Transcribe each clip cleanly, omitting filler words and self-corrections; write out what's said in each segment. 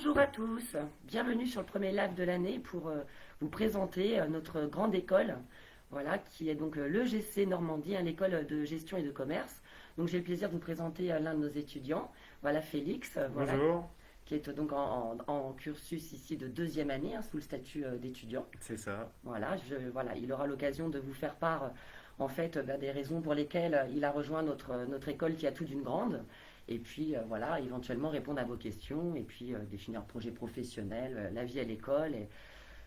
Bonjour à tous, bienvenue sur le premier live de l'année pour vous présenter notre grande école, voilà, qui est donc l'EGC Normandie, hein, l'école de gestion et de commerce. Donc j'ai le plaisir de vous présenter l'un de nos étudiants, voilà Félix, voilà, Bonjour, qui est donc en cursus ici de deuxième année, hein, sous le statut d'étudiant. c'est ça. Voilà, voilà, il aura l'occasion de vous faire part en fait des raisons pour lesquelles il a rejoint notre école qui a tout d'une grande. Et puis voilà, éventuellement répondre à vos questions et puis définir le projet professionnel, la vie à l'école, et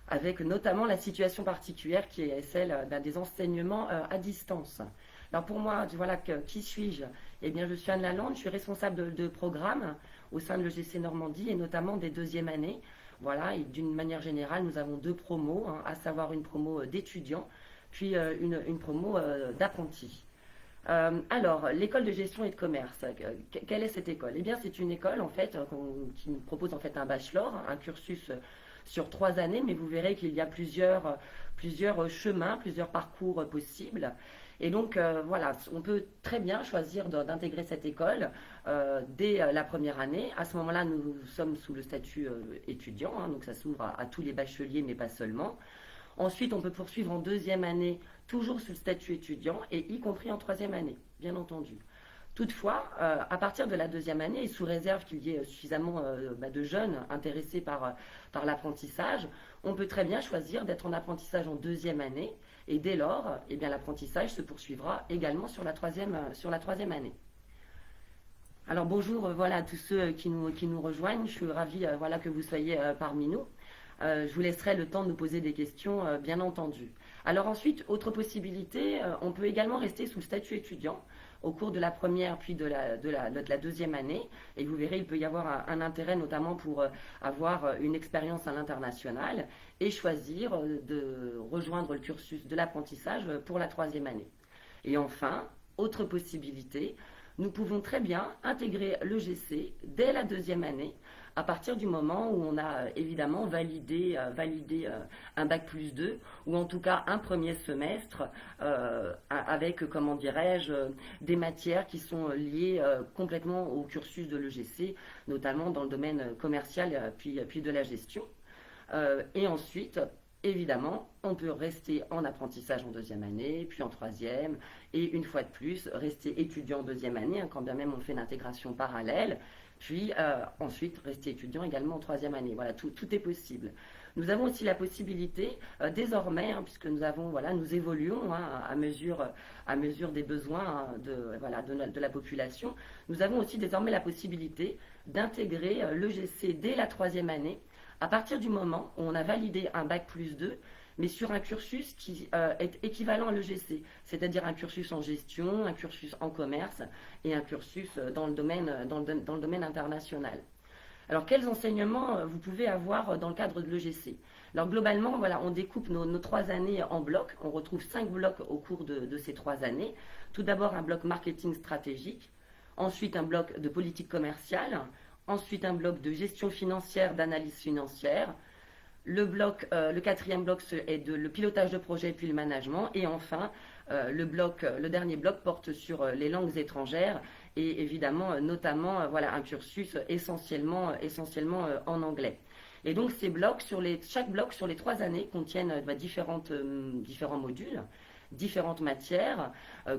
avec notamment la situation particulière qui est celle des enseignements à distance. Alors pour moi, voilà, qui suis-je? Eh bien, je suis Anne Lalande, je suis responsable de programme au sein de l'EGC Normandie et notamment des deuxièmes années. Voilà, et d'une manière générale, nous avons deux promos, hein, à savoir une promo d'étudiants, puis une promo d'apprentis. Alors, l'école de gestion et de commerce, quelle est cette école? Eh bien, c'est une école en fait qui nous propose en fait un bachelor, un cursus sur 3 années, mais vous verrez qu'il y a plusieurs chemins, plusieurs parcours possibles. Et donc, voilà, on peut très bien choisir d'intégrer cette école dès la première année. À ce moment-là, nous sommes sous le statut étudiant, hein, donc ça s'ouvre à tous les bacheliers, mais pas seulement. Ensuite, on peut poursuivre en deuxième année, toujours sous le statut étudiant, et y compris en troisième année, bien entendu. Toutefois, à partir de la deuxième année, et sous réserve qu'il y ait suffisamment de jeunes intéressés par l'apprentissage, on peut très bien choisir d'être en apprentissage en deuxième année, et dès lors, eh bien, l'apprentissage se poursuivra également sur la troisième année. Alors bonjour, voilà, à tous ceux qui nous rejoignent. Je suis ravie voilà, que vous soyez parmi nous. Je vous laisserai le temps de nous poser des questions, bien entendu. Alors ensuite, autre possibilité, on peut également rester sous le statut étudiant au cours de la première puis de la deuxième année. Et vous verrez, il peut y avoir un intérêt notamment pour avoir une expérience à l'international et choisir de rejoindre le cursus de l'apprentissage pour la troisième année. Et enfin, autre possibilité, nous pouvons très bien intégrer le GC dès la deuxième année, à partir du moment où on a évidemment validé un bac plus 2, ou en tout cas un premier semestre, avec, comment dirais-je, des matières qui sont liées complètement au cursus de l'EGC, notamment dans le domaine commercial, puis de la gestion. Et ensuite, évidemment, on peut rester en apprentissage en deuxième année, puis en troisième, et une fois de plus, rester étudiant en deuxième année, hein, quand bien même on fait une intégration parallèle, puis ensuite rester étudiant également en troisième année. Voilà, tout est possible. Nous avons aussi la possibilité, désormais, hein, puisque nous évoluons hein, à mesure des besoins hein, de la population, nous avons aussi désormais la possibilité d'intégrer l'EGC dès la troisième année, à partir du moment où on a validé un bac plus 2, mais sur un cursus qui est équivalent à l'EGC, c'est-à-dire un cursus en gestion, un cursus en commerce et un cursus dans le domaine international. Alors, quels enseignements vous pouvez avoir dans le cadre de l'EGC? Alors, globalement, voilà, on découpe nos 3 années en blocs. On retrouve 5 blocs au cours de ces 3 années. Tout d'abord, un bloc marketing stratégique. Ensuite, un bloc de politique commerciale. Ensuite, un bloc de gestion financière, d'analyse financière. Le quatrième bloc est le pilotage de projet puis le management. Et enfin, le dernier bloc porte sur les langues étrangères et évidemment, notamment, voilà, un cursus essentiellement en anglais. Et donc, chaque bloc sur les 3 années contiennent différents modules, différentes matières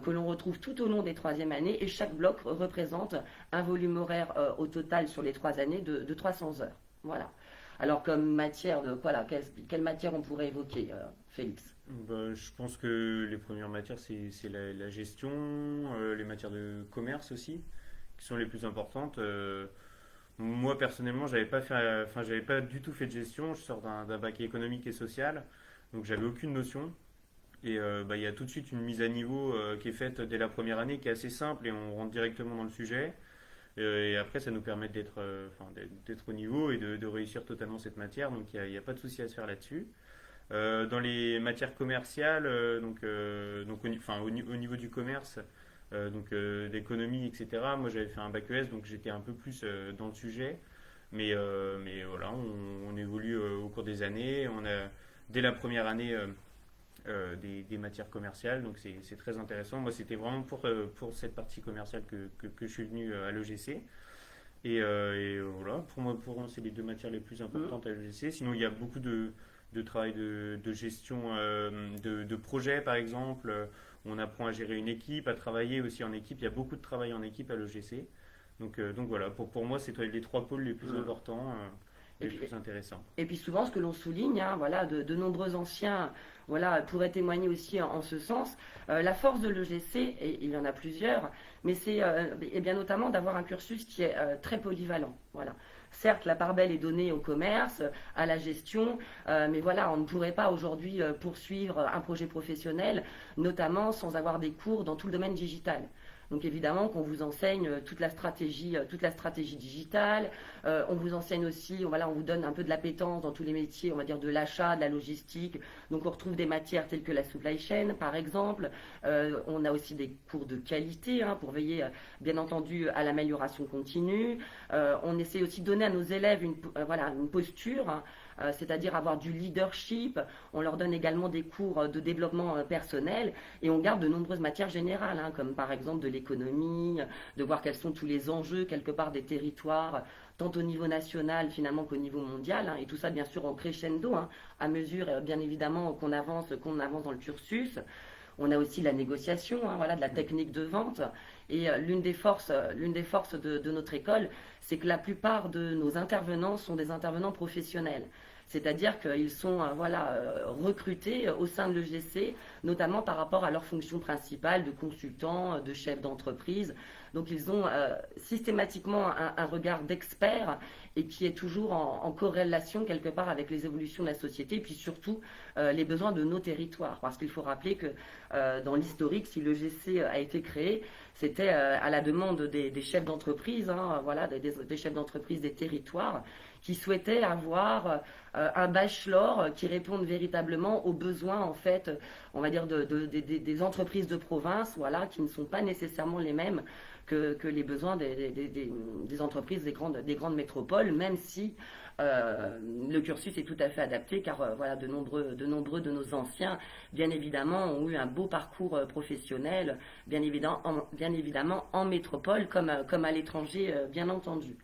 que l'on retrouve tout au long des troisièmes années et chaque bloc représente un volume horaire au total sur les 3 années de 300 heures. Voilà. Alors comme matière, voilà, quelle matière on pourrait évoquer, Félix? Je pense que les premières matières, c'est la gestion, les matières de commerce aussi, qui sont les plus importantes. Moi, personnellement, j'avais pas du tout fait de gestion. Je sors d'un bac économique et social, donc j'avais aucune notion. Et il y a tout de suite une mise à niveau qui est faite dès la première année, qui est assez simple et on rentre directement dans le sujet. Et après, ça nous permet d'être au niveau et de réussir totalement cette matière. Donc, il n'y a pas de souci à se faire là-dessus. Dans les matières commerciales, au niveau du commerce, d'économie, etc. Moi, j'avais fait un bac ES, donc j'étais un peu plus dans le sujet. Mais voilà, on évolue au cours des années. On a, dès la première année, des matières commerciales, donc c'est très intéressant. Moi, c'était vraiment pour cette partie commerciale que je suis venu à l'EGC. Et voilà, pour moi, c'est les deux matières les plus importantes à l'EGC. Sinon, il y a beaucoup de travail de gestion de projet, par exemple. On apprend à gérer une équipe, à travailler aussi en équipe. Il y a beaucoup de travail en équipe à l'EGC. Donc voilà, pour moi, c'est les trois pôles les plus importants, Et les puis, plus intéressants. et puis souvent, ce que l'on souligne, hein, voilà, de nombreux anciens voilà, pourraient témoigner aussi en ce sens. La force de l'EGC, et il y en a plusieurs, mais c'est et bien notamment d'avoir un cursus qui est très polyvalent. Voilà. Certes, la part belle est donnée au commerce, à la gestion, mais voilà, on ne pourrait pas aujourd'hui poursuivre un projet professionnel, notamment sans avoir des cours dans tout le domaine digital. Donc évidemment qu'on vous enseigne toute la stratégie digitale. On vous enseigne aussi, voilà, on vous donne un peu de l'appétence dans tous les métiers, on va dire de l'achat, de la logistique. Donc on retrouve des matières telles que la supply chain, par exemple. On a aussi des cours de qualité hein, pour veiller, bien entendu, à l'amélioration continue. On essaie aussi de donner à nos élèves voilà, une posture. Hein, c'est-à-dire avoir du leadership. On leur donne également des cours de développement personnel et on garde de nombreuses matières générales, hein, comme par exemple de l'économie, de voir quels sont tous les enjeux quelque part des territoires, tant au niveau national finalement qu'au niveau mondial, hein, et tout ça bien sûr en crescendo, hein, à mesure bien évidemment qu'on avance dans le cursus. On a aussi la négociation, hein, voilà, de la technique de vente. Et l'une des forces de notre école, c'est que la plupart de nos intervenants sont des intervenants professionnels. C'est-à-dire qu'ils sont voilà, recrutés au sein de l'EGC, notamment par rapport à leur fonction principale de consultant, de chef d'entreprise. Donc ils ont systématiquement un regard d'expert et qui est toujours en corrélation quelque part avec les évolutions de la société et puis surtout les besoins de nos territoires. Parce qu'il faut rappeler que dans l'historique, si l'EGC a été créé, c'était à la demande des chefs d'entreprise, hein, voilà, des chefs d'entreprise des territoires qui souhaitaient avoir un bachelor qui réponde véritablement aux besoins, en fait, on va dire, des entreprises de province, voilà, qui ne sont pas nécessairement les mêmes que les besoins des entreprises des grandes métropoles, même si le cursus est tout à fait adapté, car voilà, de nombreux de nos anciens, bien évidemment, ont eu un beau parcours professionnel, bien évidemment en métropole comme à l'étranger, bien entendu.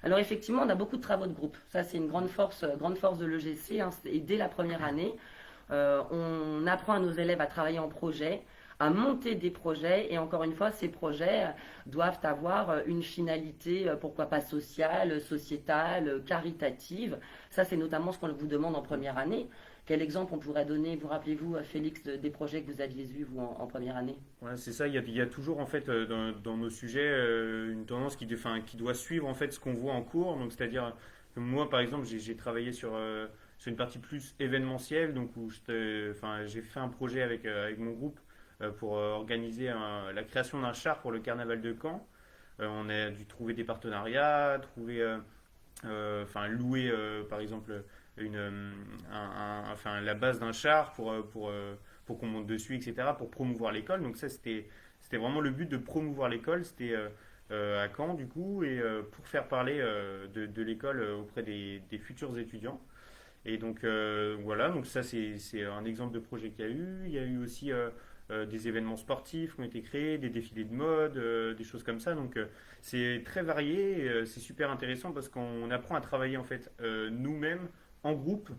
Alors effectivement, on a beaucoup de travaux de groupe. Ça, c'est une grande force de l'EGC. Hein, et dès la première année, on apprend à nos élèves à travailler en projet, à monter des projets. Et encore une fois, ces projets doivent avoir une finalité, pourquoi pas sociale, sociétale, caritative. Ça, c'est notamment ce qu'on vous demande en première année. Quel exemple on pourrait donner, vous rappelez-vous, Félix, des projets que vous aviez eus, vous, en première année? Ouais, c'est ça, il y a toujours en fait dans nos sujets une tendance qui doit suivre en fait ce qu'on voit en cours. Donc c'est-à-dire que moi par exemple j'ai travaillé sur une partie plus événementielle, donc où j'ai fait un projet avec mon groupe pour organiser la création d'un char pour le carnaval de Caen. On a dû trouver des partenariats, louer par exemple la base d'un char pour qu'on monte dessus, etc., pour promouvoir l'école. Donc ça, c'était vraiment le but de promouvoir l'école. C'était à Caen, du coup, et pour faire parler de l'école auprès des futurs étudiants. Et donc voilà, donc ça c'est un exemple de projet qu'il y a eu. Il y a eu aussi des événements sportifs qui ont été créés, des défilés de mode, des choses comme ça. Donc c'est très varié, c'est super intéressant parce qu'on apprend à travailler en fait nous-mêmes en groupe,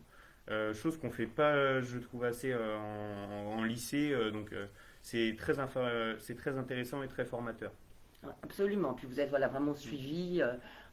chose qu'on fait pas, je trouve, assez en lycée. Donc c'est très intéressant et très formateur. Absolument. Puis vous êtes voilà, vraiment suivi.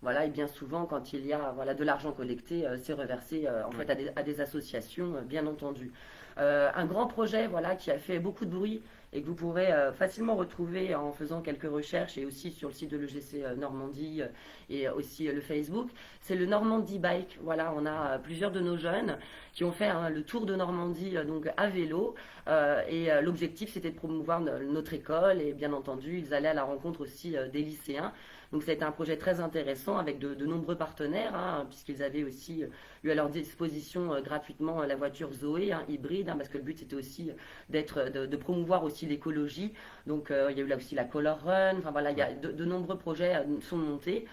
Voilà, et bien souvent, quand il y a voilà, de l'argent collecté, c'est reversé en Ouais. fait, à des associations, bien entendu. Un grand projet voilà, qui a fait beaucoup de bruit et que vous pourrez facilement retrouver en faisant quelques recherches et aussi sur le site de l'EGC Normandie et aussi le Facebook, c'est le Normandie Bike. Voilà, on a plusieurs de nos jeunes qui ont fait le tour de Normandie donc à vélo et l'objectif c'était de promouvoir notre école et bien entendu ils allaient à la rencontre aussi des lycéens. Donc ça a été un projet très intéressant avec de nombreux partenaires, hein, puisqu'ils avaient aussi eu à leur disposition gratuitement la voiture Zoé, hein, hybride, hein, parce que le but c'était aussi de promouvoir aussi l'écologie. Donc il y a eu là aussi la Color Run, enfin voilà, il y a de nombreux projets sont montés.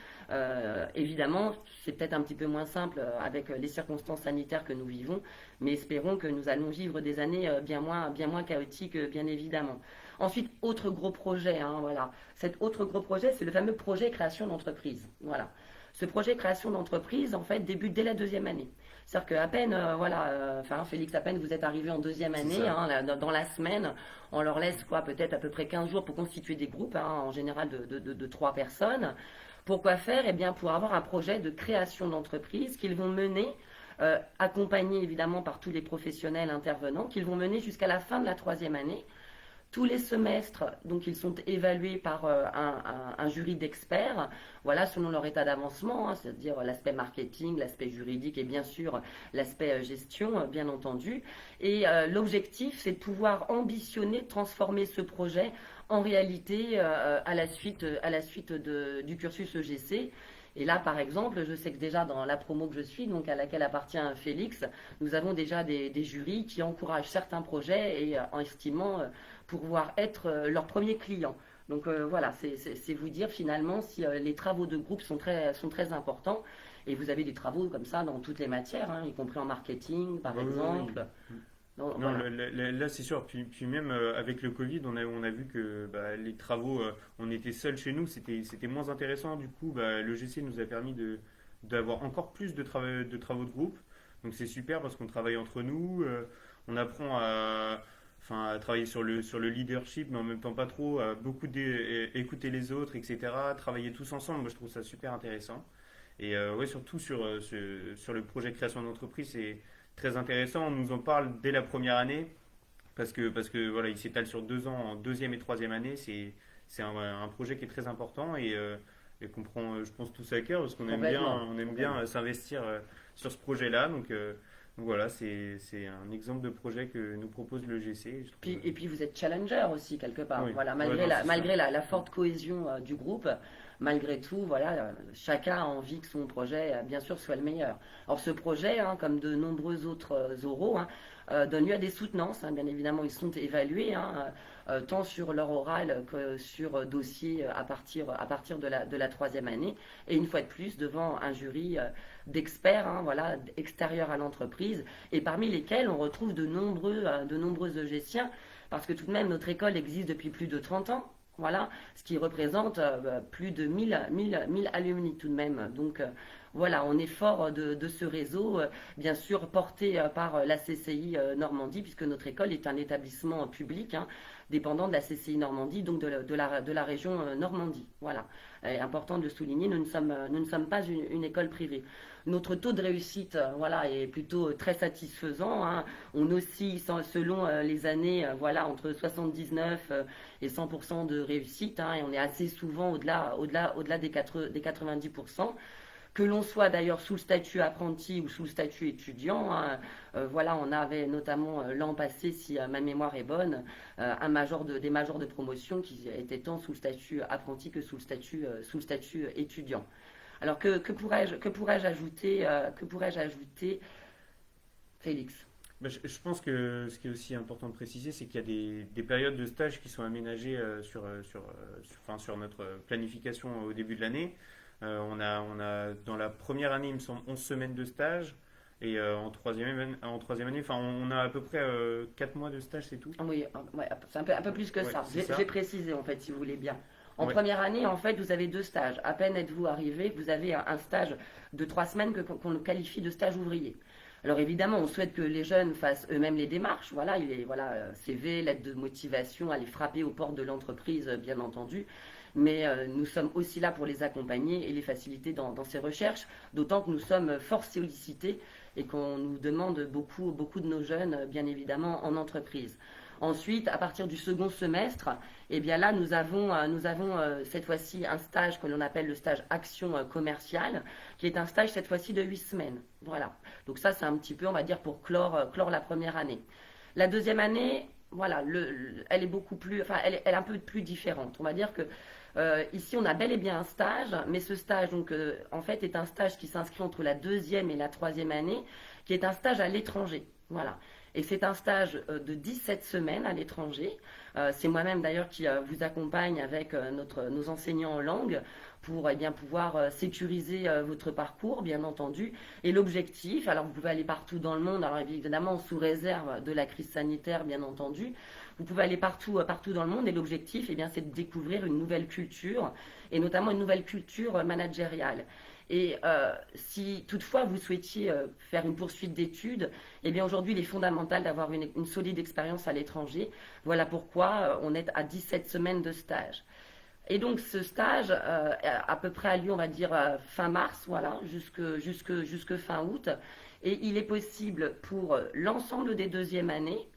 Évidemment, c'est peut-être un petit peu moins simple avec les circonstances sanitaires que nous vivons, mais espérons que nous allons vivre des années bien moins chaotiques, bien évidemment. Ensuite, autre gros projet, hein, voilà. Cet autre gros projet, c'est le fameux projet création d'entreprise. Voilà. Ce projet création d'entreprise, en fait, débute dès la deuxième année. C'est-à-dire qu'à peine, Félix, à peine vous êtes arrivé en deuxième année, hein, dans la semaine, on leur laisse quoi, peut-être à peu près 15 jours pour constituer des groupes, hein, en général de 3 personnes. Pourquoi faire? Eh bien, pour avoir un projet de création d'entreprise qu'ils vont mener, accompagnés évidemment par tous les professionnels intervenants, qu'ils vont mener jusqu'à la fin de la troisième année. Tous les semestres, donc ils sont évalués par un jury d'experts, voilà, selon leur état d'avancement, hein, c'est-à-dire l'aspect marketing, l'aspect juridique et bien sûr l'aspect gestion, bien entendu. Et l'objectif, c'est de pouvoir ambitionner, de transformer ce projet en réalité à la suite du cursus EGC. Et là, par exemple, je sais que déjà dans la promo que je suis, donc à laquelle appartient Félix, nous avons déjà des jurys qui encouragent certains projets et en estimant pouvoir être leur premier client. Donc voilà, c'est vous dire finalement si les travaux de groupe sont très importants. Et vous avez des travaux comme ça dans toutes les matières, hein, y compris en marketing, par exemple. Oui. Donc, Non, voilà. là, c'est sûr. Puis même avec le Covid, on a vu que les travaux, on était seuls chez nous, c'était moins intéressant. Du coup, le GC nous a permis d'avoir encore plus de travaux de groupe. Donc c'est super parce qu'on travaille entre nous, on apprend à travailler sur le leadership, mais en même temps pas trop, à beaucoup écouter les autres, etc. Travailler tous ensemble, moi je trouve ça super intéressant. Et ouais, surtout sur le projet de création d'entreprise, c'est très intéressant. On nous en parle dès la première année parce que voilà, il s'étale sur 2 ans en deuxième et troisième année. C'est un projet qui est très important et qu'on prend, je pense, tous à cœur parce qu'on aime bien s'investir sur ce projet-là. Donc voilà, c'est un exemple de projet que nous propose le GC. Et puis vous êtes challenger aussi quelque part. Oui, Voilà, ouais, malgré non, c'est sûr. la forte cohésion du groupe, malgré tout, voilà, chacun a envie que son projet, bien sûr, soit le meilleur. Alors ce projet, hein, comme de nombreux autres oraux, hein, donne lieu à des soutenances. Hein, bien évidemment, ils sont évalués, hein, tant sur leur oral que sur dossier à partir de la troisième année. Et une fois de plus, devant un jury d'experts, hein, voilà, extérieurs à l'entreprise, et parmi lesquels on retrouve de nombreux EGCiens, parce que tout de même, notre école existe depuis plus de 30 ans. Voilà, ce qui représente plus de 1000 alumni tout de même. Donc voilà, on est fort de ce réseau, bien sûr porté par la CCI Normandie, puisque notre école est un établissement public, hein, dépendant de la CCI Normandie, donc de la région Normandie. Voilà, important de le souligner, nous ne sommes pas une école privée. Notre taux de réussite, voilà, est plutôt très satisfaisant, hein. On oscille selon les années, voilà, entre 79 et 100% de réussite, hein, et on est assez souvent au-delà des 90%. Que l'on soit d'ailleurs sous le statut apprenti ou sous le statut étudiant, hein, voilà, on avait notamment l'an passé, si ma mémoire est bonne, des majors de promotion qui étaient tant sous le statut apprenti que sous le statut étudiant. Alors que pourrais-je ajouter, Félix? Je pense que ce qui est aussi important de préciser, c'est qu'il y a des périodes de stage qui sont aménagées sur notre planification au début de l'année. On a dans la première année, il me semble, 11 semaines de stage. Et en troisième année, enfin, on a à peu près 4 mois de stage, c'est tout. Oui, ouais, c'est un peu plus que Ouais, ça. c'est ça. J'ai précisé en fait, si vous voulez bien. En Ouais, première année, en fait, vous avez 2 stages. À peine êtes-vous arrivé, vous avez un stage de 3 semaines qu'on qualifie de stage ouvrier. Alors évidemment, on souhaite que les jeunes fassent eux-mêmes les démarches. Voilà, CV, lettre de motivation, aller frapper aux portes de l'entreprise, bien entendu. Mais nous sommes aussi là pour les accompagner et les faciliter dans ces recherches, d'autant que nous sommes fort sollicités et qu'on nous demande beaucoup de nos jeunes, bien évidemment, en entreprise. Ensuite, à partir du second semestre, eh bien là, nous avons cette fois-ci un stage que l'on appelle le stage action commerciale, qui est un stage cette fois-ci de 8 semaines. Voilà. Donc ça, c'est un petit peu, on va dire, pour clore la première année. La deuxième année, voilà, elle est beaucoup plus, enfin, elle est un peu plus différente. On va dire que ici, on a bel et bien un stage, mais ce stage, donc, en fait, est un stage qui s'inscrit entre la deuxième et la troisième année, qui est un stage à l'étranger. Voilà. Et c'est un stage de 17 semaines à l'étranger. C'est moi-même d'ailleurs qui vous accompagne avec nos enseignants en langue pour bien pouvoir sécuriser votre parcours, bien entendu. Et l'objectif, alors vous pouvez aller partout dans le monde, alors évidemment sous réserve de la crise sanitaire, bien entendu. Vous pouvez aller partout dans le monde et l'objectif, eh bien, c'est de découvrir une nouvelle culture et notamment une nouvelle culture managériale. Et si toutefois vous souhaitiez faire une poursuite d'études, eh bien aujourd'hui il est fondamental d'avoir une solide expérience à l'étranger. Voilà pourquoi on est à 17 semaines de stage. Et donc ce stage, à peu près a lieu, on va dire, fin mars, voilà, jusque fin août. Et il est possible pour l'ensemble des deuxièmes années,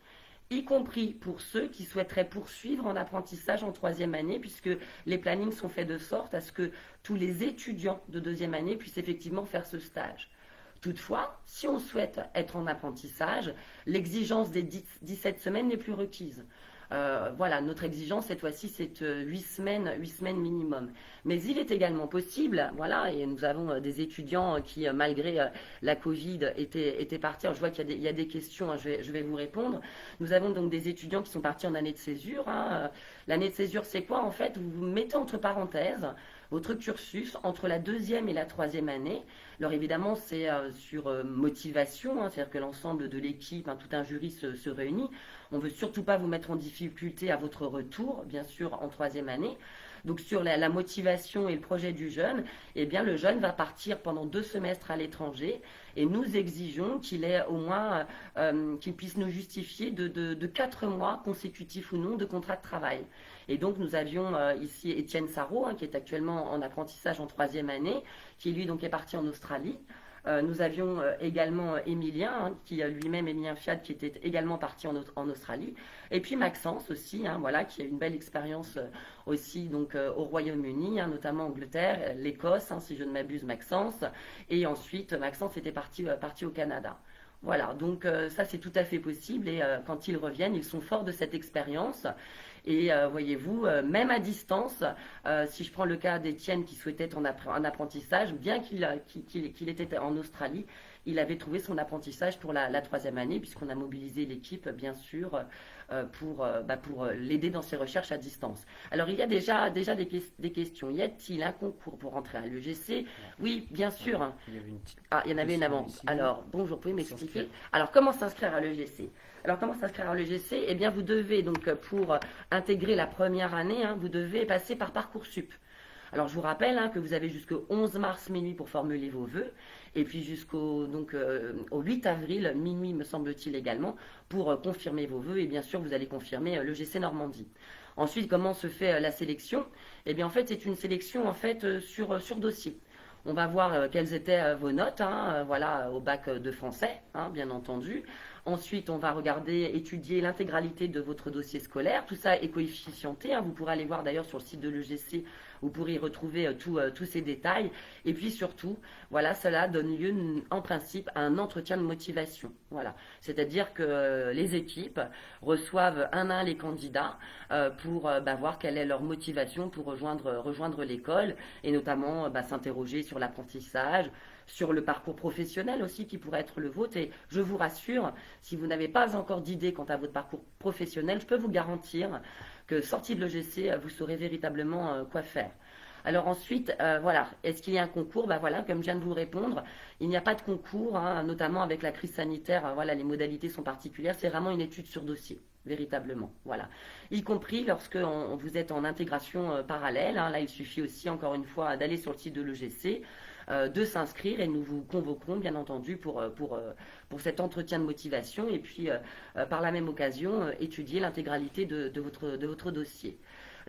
y compris pour ceux qui souhaiteraient poursuivre en apprentissage en troisième année, puisque les plannings sont faits de sorte à ce que tous les étudiants de deuxième année puissent effectivement faire ce stage. Toutefois, si on souhaite être en apprentissage, l'exigence des 17 semaines n'est plus requise. Voilà, notre exigence cette fois-ci c'est 8 semaines minimum. Mais il est également possible, voilà, et nous avons des étudiants qui malgré la Covid étaient partis. Alors, je vois qu'il y a des questions, hein, je vais vous répondre. Nous avons donc des étudiants qui sont partis en année de césure. Hein. L'année de césure c'est quoi en fait? Vous vous mettez entre parenthèses votre cursus entre la deuxième et la troisième année. Alors évidemment, c'est sur motivation, hein, c'est-à-dire que l'ensemble de l'équipe, hein, tout un jury se réunit. On ne veut surtout pas vous mettre en difficulté à votre retour, bien sûr, en troisième année. Donc sur la motivation et le projet du jeune, eh bien le jeune va partir pendant 2 semestres à l'étranger et nous exigeons qu'il ait au moins, qu'il puisse nous justifier de 4 mois consécutifs ou non de contrat de travail. Et donc nous avions ici Étienne Sarrault, hein, qui est actuellement en apprentissage en troisième année, qui lui donc est parti en Australie. Nous avions également Émilien, hein, qui lui-même Émilien Fiat, qui était également parti en Australie. Et puis Maxence aussi, hein, voilà, qui a une belle expérience aussi donc au Royaume-Uni, hein, notamment Angleterre, l'Écosse, hein, si je ne m'abuse, Maxence. Et ensuite Maxence était parti au Canada. Voilà, donc ça c'est tout à fait possible et quand ils reviennent, ils sont forts de cette expérience. Et voyez-vous, même à distance, si je prends le cas d'Étienne qui souhaitait être en apprentissage, bien qu'il était en Australie, il avait trouvé son apprentissage pour la troisième année, puisqu'on a mobilisé l'équipe, bien sûr, pour l'aider dans ses recherches à distance. Alors, il y a déjà des questions. Y a-t-il un concours pour entrer à l'EGC? Oui, bien sûr. Il y en avait une avant. Alors, bonjour, vous pouvez m'expliquer? Alors, comment s'inscrire à l'EGC? Alors, comment s'inscrire à l'EGC? Eh bien, vous devez, donc, pour intégrer la première année, hein, vous devez passer par Parcoursup. Alors, je vous rappelle hein, que vous avez jusqu'au 11 mars minuit pour formuler vos vœux, et puis jusqu'au au 8 avril minuit, me semble-t-il également, pour confirmer vos vœux, et bien sûr, vous allez confirmer l'EGC Normandie. Ensuite, comment se fait la sélection? Eh bien, en fait, c'est une sélection en fait sur dossier. On va voir quelles étaient vos notes, hein, voilà, au bac de français, hein, bien entendu. Ensuite, on va regarder, étudier l'intégralité de votre dossier scolaire. Tout ça est coefficienté. Hein. Vous pourrez aller voir d'ailleurs sur le site de l'EGC, vous pourrez y retrouver tous ces détails. Et puis surtout, voilà, cela donne lieu en principe à un entretien de motivation. Voilà. C'est-à-dire que les équipes reçoivent un à un les candidats pour voir quelle est leur motivation pour rejoindre l'école et notamment s'interroger sur l'apprentissage, sur le parcours professionnel aussi qui pourrait être le vôtre. Et je vous rassure, si vous n'avez pas encore d'idée quant à votre parcours professionnel, je peux vous garantir que sorti de l'EGC, vous saurez véritablement quoi faire. Alors ensuite, voilà, est-ce qu'il y a un concours? Voilà, comme je viens de vous répondre, il n'y a pas de concours, hein, notamment avec la crise sanitaire, voilà, les modalités sont particulières, c'est vraiment une étude sur dossier, véritablement, voilà. Y compris lorsque vous êtes en intégration parallèle, hein, là il suffit aussi, encore une fois, d'aller sur le site de l'EGC, de s'inscrire et nous vous convoquerons bien entendu pour cet entretien de motivation et puis par la même occasion étudier l'intégralité de votre dossier.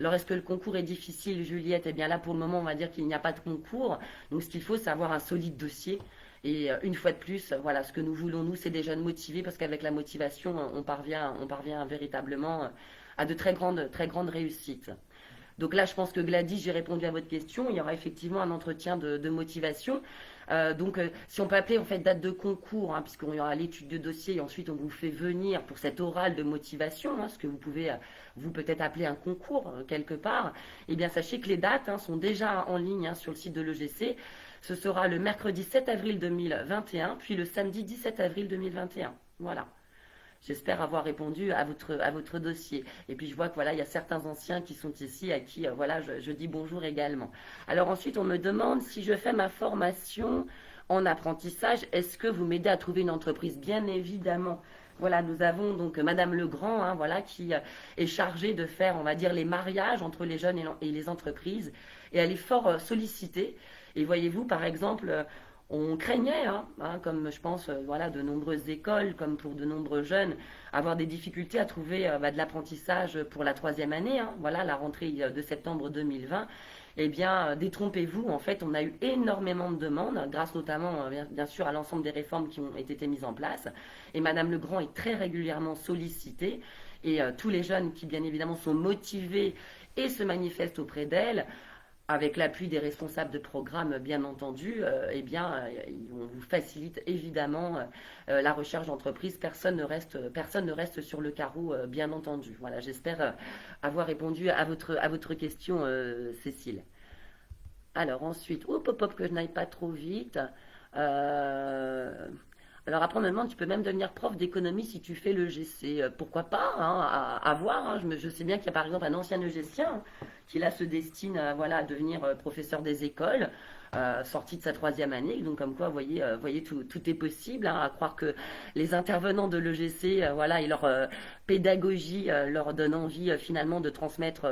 Alors est-ce que le concours est difficile, Juliette? Eh bien là pour le moment on va dire qu'il n'y a pas de concours, donc ce qu'il faut c'est avoir un solide dossier. Et une fois de plus, voilà, ce que nous voulons nous c'est des jeunes motivés parce qu'avec la motivation on parvient véritablement à de très grandes réussites. Donc là, je pense que Gladys, j'ai répondu à votre question. Il y aura effectivement un entretien de motivation. Si on peut appeler en fait date de concours, hein, puisqu'on y aura l'étude de dossier et ensuite on vous fait venir pour cet oral de motivation, hein, ce que vous pouvez vous peut-être appeler un concours quelque part. Eh bien, sachez que les dates sont déjà en ligne sur le site de l'EGC. Ce sera le mercredi 7 avril 2021, puis le samedi 17 avril 2021. Voilà. J'espère avoir répondu à votre dossier. Et puis je vois que voilà, il y a certains anciens qui sont ici à qui voilà, je dis bonjour également. Alors ensuite, on me demande si je fais ma formation en apprentissage, est-ce que vous m'aidez à trouver une entreprise? Bien évidemment. Voilà, nous avons donc Madame Legrand, hein, voilà, qui est chargée de faire, on va dire, les mariages entre les jeunes et les entreprises. Et elle est fort sollicitée. Et voyez-vous, par exemple, on craignait, comme je pense, voilà, de nombreuses écoles, comme pour de nombreux jeunes, avoir des difficultés à trouver de l'apprentissage pour la troisième année, hein, voilà, la rentrée de septembre 2020. Eh bien, détrompez-vous, en fait, on a eu énormément de demandes, grâce notamment, bien sûr, à l'ensemble des réformes qui ont été mises en place. Et Madame Legrand est très régulièrement sollicitée. Et tous les jeunes qui, bien évidemment, sont motivés et se manifestent auprès d'elle, avec l'appui des responsables de programme, bien entendu, eh bien, on vous facilite évidemment la recherche d'entreprise. Personne ne reste sur le carreau, bien entendu. Voilà, j'espère avoir répondu à votre question, Cécile. Alors ensuite, que je n'aille pas trop vite. Euh, alors après, on me demande, tu peux même devenir prof d'économie si tu fais le GC. Pourquoi pas, hein, à voir, hein. Je sais bien qu'il y a par exemple un ancien EGCien qui là se destine voilà, à devenir professeur des écoles, sorti de sa troisième année. Donc comme quoi, voyez tout est possible, hein, à croire que les intervenants de l'EGC, voilà, et leur pédagogie leur donne envie finalement de transmettre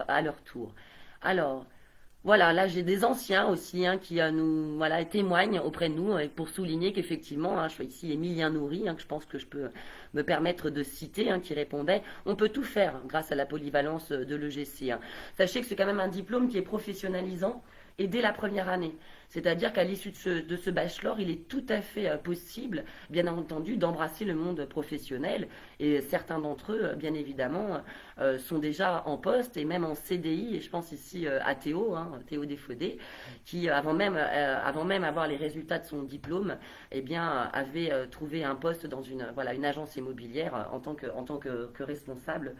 à leur tour. Alors, voilà, là j'ai des anciens aussi, hein, qui nous voilà, témoignent auprès de nous pour souligner qu'effectivement, hein, je vois ici Émilien Nourri, hein, que je pense que je peux me permettre de citer, hein, qui répondait, on peut tout faire grâce à la polyvalence de l'EGC. Hein. Sachez que c'est quand même un diplôme qui est professionnalisant et dès la première année. C'est-à-dire qu'à l'issue de ce bachelor, il est tout à fait possible, bien entendu, d'embrasser le monde professionnel. Et certains d'entre eux, bien évidemment, sont déjà en poste et même en CDI. Et je pense ici à Théo, hein, Théo Desfaudés, qui, avant même avoir les résultats de son diplôme, eh bien, avait trouvé un poste dans une agence immobilière en tant que responsable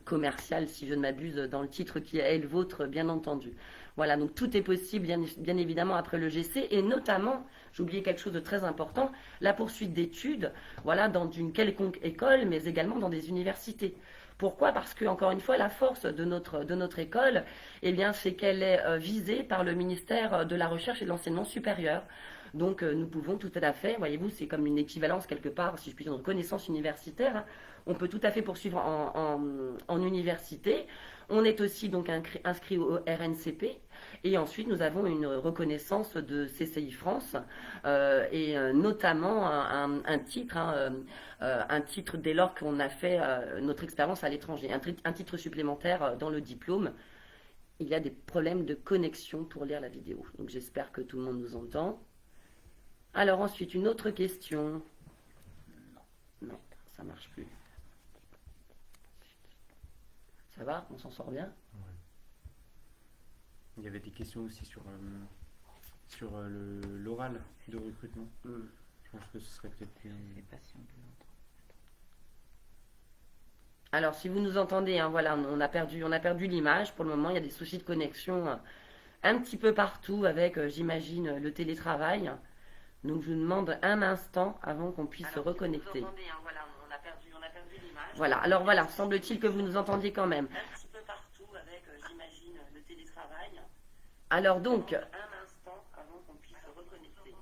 commercial, si je ne m'abuse, dans le titre qui est le vôtre, bien entendu. Voilà, donc tout est possible, bien évidemment, après le GC, et notamment, j'ai oublié quelque chose de très important, la poursuite d'études, voilà, dans une quelconque école, mais également dans des universités. Pourquoi? Parce que, encore une fois, la force de notre école, eh bien, c'est qu'elle est visée par le ministère de la Recherche et de l'Enseignement supérieur. Donc, nous pouvons tout à fait, voyez-vous, c'est comme une équivalence quelque part, si je puis dire, de connaissance universitaire, hein. On peut tout à fait poursuivre en université. On est aussi donc inscrit au RNCP. Et ensuite, nous avons une reconnaissance de CCI France et notamment un titre, hein, un titre dès lors qu'on a fait notre expérience à l'étranger, un titre supplémentaire dans le diplôme. Il y a des problèmes de connexion pour lire la vidéo. Donc j'espère que tout le monde nous entend. Alors ensuite, une autre question. Non, ça marche plus. Ça va? On s'en sort bien? Ouais. Il y avait des questions aussi sur l'oral de recrutement. Je pense que ce serait peut-être bien. Alors, si vous nous entendez, hein, voilà, on a perdu l'image. Pour le moment, il y a des soucis de connexion un petit peu partout avec, j'imagine, le télétravail. Donc, je vous demande un instant avant qu'on puisse se reconnecter. Si vous nous entendez, hein, voilà, on a perdu l'image. Voilà, alors voilà, semble-t-il que vous nous entendiez quand même. Un petit peu partout avec, j'imagine, le télétravail. Alors donc, un instant avant qu'on puisse se reconnecter.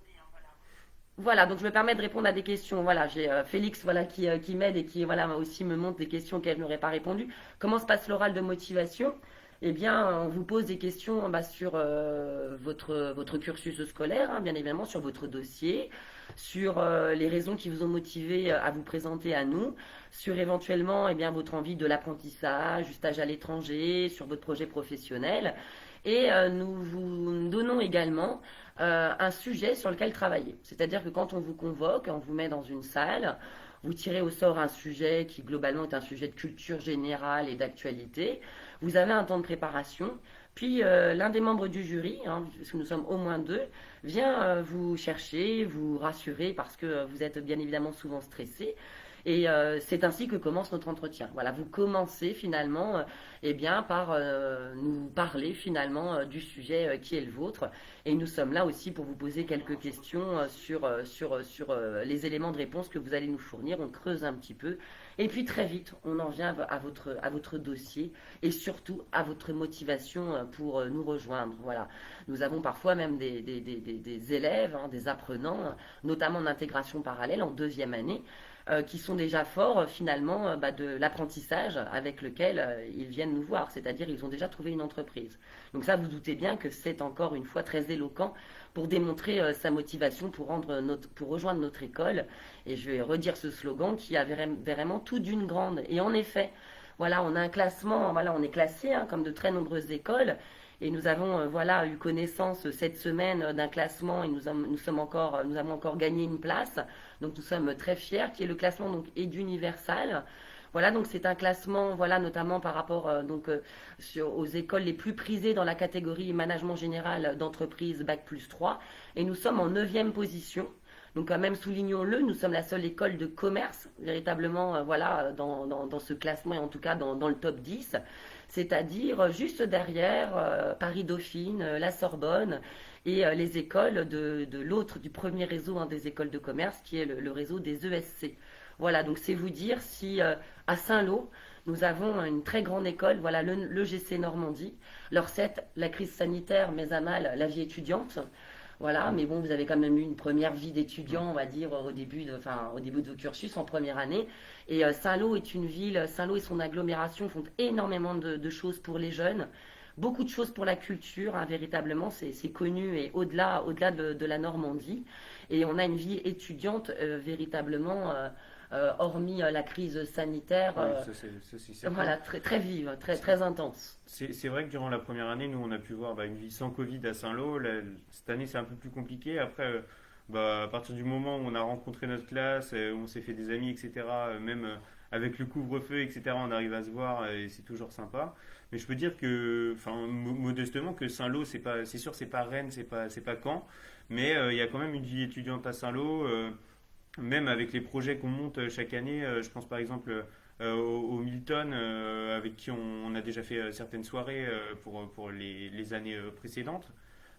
Voilà, donc je me permets de répondre à des questions. Voilà, j'ai Félix voilà, qui m'aide et qui voilà, aussi me montre des questions auxquelles je n'aurais pas répondu. Comment se passe l'oral de motivation? Eh bien, on vous pose des questions sur votre cursus scolaire, hein, bien évidemment, sur votre dossier, sur les raisons qui vous ont motivé à vous présenter à nous, sur éventuellement votre envie de l'apprentissage, du stage à l'étranger, sur votre projet professionnel. Et nous vous donnons également un sujet sur lequel travailler. C'est-à-dire que quand on vous convoque, on vous met dans une salle, vous tirez au sort un sujet qui globalement est un sujet de culture générale et d'actualité. Vous avez un temps de préparation. Puis l'un des membres du jury, hein, parce que nous sommes au moins deux, vient vous chercher, vous rassurer parce que vous êtes bien évidemment souvent stressé. Et c'est ainsi que commence notre entretien. Voilà, vous commencez finalement eh bien, par nous parler finalement du sujet qui est le vôtre. Et nous sommes là aussi pour vous poser quelques questions sur les éléments de réponse que vous allez nous fournir. On creuse un petit peu. Et puis très vite, on en vient à votre dossier et surtout à votre motivation pour nous rejoindre. Voilà. Nous avons parfois même des élèves, hein, des apprenants, notamment en intégration parallèle en deuxième année, qui sont déjà forts finalement de l'apprentissage avec lequel ils viennent nous voir, c'est-à-dire ils ont déjà trouvé une entreprise. Donc ça, vous doutez bien que c'est encore une fois très éloquent pour démontrer sa motivation pour rejoindre notre école. Et je vais redire ce slogan qui a vraiment tout d'une grande. Et en effet, voilà, on a un classement, voilà, on est classé hein, comme de très nombreuses écoles. Et nous avons voilà, eu connaissance cette semaine d'un classement et nous avons encore gagné une place. Donc nous sommes très fiers, qui est le classement donc EduNiversal. Voilà, donc c'est un classement, voilà, notamment par rapport aux écoles les plus prisées dans la catégorie management général d'entreprise Bac+3. Et nous sommes en 9e position. Donc quand même, soulignons-le, nous sommes la seule école de commerce, véritablement, voilà, dans ce classement et en tout cas dans le top 10. C'est-à-dire juste derrière Paris-Dauphine, la Sorbonne et les écoles de l'autre, du premier réseau hein, des écoles de commerce, qui est le réseau des ESC. Voilà, donc c'est vous dire si à Saint-Lô, nous avons une très grande école, voilà, l'EGC Normandie. Leur 7, la crise sanitaire met à mal la vie étudiante. Voilà, mais bon, vous avez quand même eu une première vie d'étudiant, on va dire, au début de vos cursus, en première année. Et Saint-Lô est une ville, Saint-Lô et son agglomération font énormément de choses pour les jeunes. Beaucoup de choses pour la culture, hein, véritablement, c'est connu et au-delà de la Normandie. Et on a une vie étudiante véritablement, hormis la crise sanitaire, Oui, ça, c'est certain. voilà, très, très vive, très, C'est très intense. c'est vrai que durant la première année, nous, on a pu voir une vie sans Covid à Saint-Lô. Cette année, c'est un peu plus compliqué. Après, à partir du moment où on a rencontré notre classe, où on s'est fait des amis, etc., même avec le couvre-feu, etc., on arrive à se voir et c'est toujours sympa. Mais je peux dire que, enfin, modestement, que Saint-Lô, c'est sûr, c'est pas Rennes, c'est pas Caen, mais il y a quand même une vie étudiante à Saint-Lô. Même avec les projets qu'on monte chaque année, je pense par exemple au Milton, avec qui on a déjà fait certaines soirées pour les années précédentes.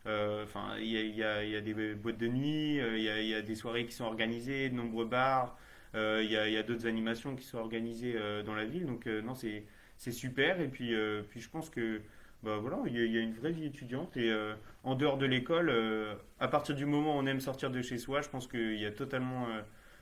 Enfin, il y a des boîtes de nuit, il y a des soirées qui sont organisées, de nombreux bars, il y a d'autres animations qui sont organisées dans la ville. Donc non, c'est super. Et puis je pense que voilà, il y a une vraie vie étudiante et en dehors de l'école, à partir du moment où on aime sortir de chez soi, je pense qu'il y a totalement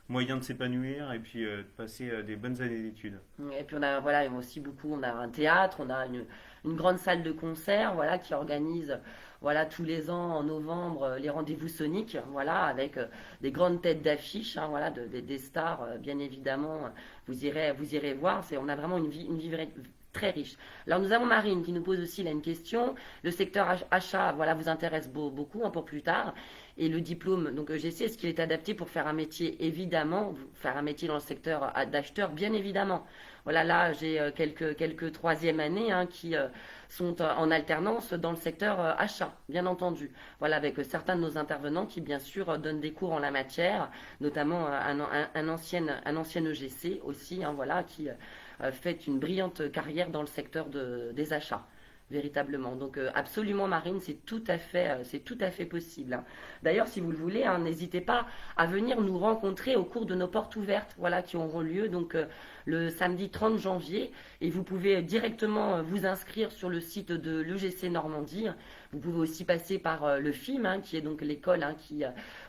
moyen de s'épanouir et puis de passer des bonnes années d'études. Et puis on a voilà aussi beaucoup, on a un théâtre, on a une grande salle de concert voilà qui organise voilà tous les ans en novembre les rendez-vous soniques voilà avec des grandes têtes d'affiche hein, voilà des stars bien évidemment vous irez voir c'est on a vraiment une vie très riche. Alors nous avons Marine qui nous pose aussi là une question. Le secteur achat voilà vous intéresse beaucoup hein, pour plus tard. Et le diplôme, donc EGC, est-ce qu'il est adapté pour faire un métier évidemment, faire un métier dans le secteur d'acheteur, bien évidemment. Voilà, là j'ai quelques troisième années hein, qui sont en alternance dans le secteur achat, bien entendu. Voilà, avec certains de nos intervenants qui bien sûr donnent des cours en la matière, notamment un ancien EGC aussi, hein, voilà, qui fait une brillante carrière dans le secteur des achats véritablement. Donc absolument Marine, c'est tout à fait possible. Hein. D'ailleurs, si vous le voulez, hein, n'hésitez pas à venir nous rencontrer au cours de nos portes ouvertes, voilà, qui auront lieu donc le samedi 30 janvier. Et vous pouvez directement vous inscrire sur le site de l'EGC Normandie. Vous pouvez aussi passer par le FIM, hein, qui est donc l'école hein, qui,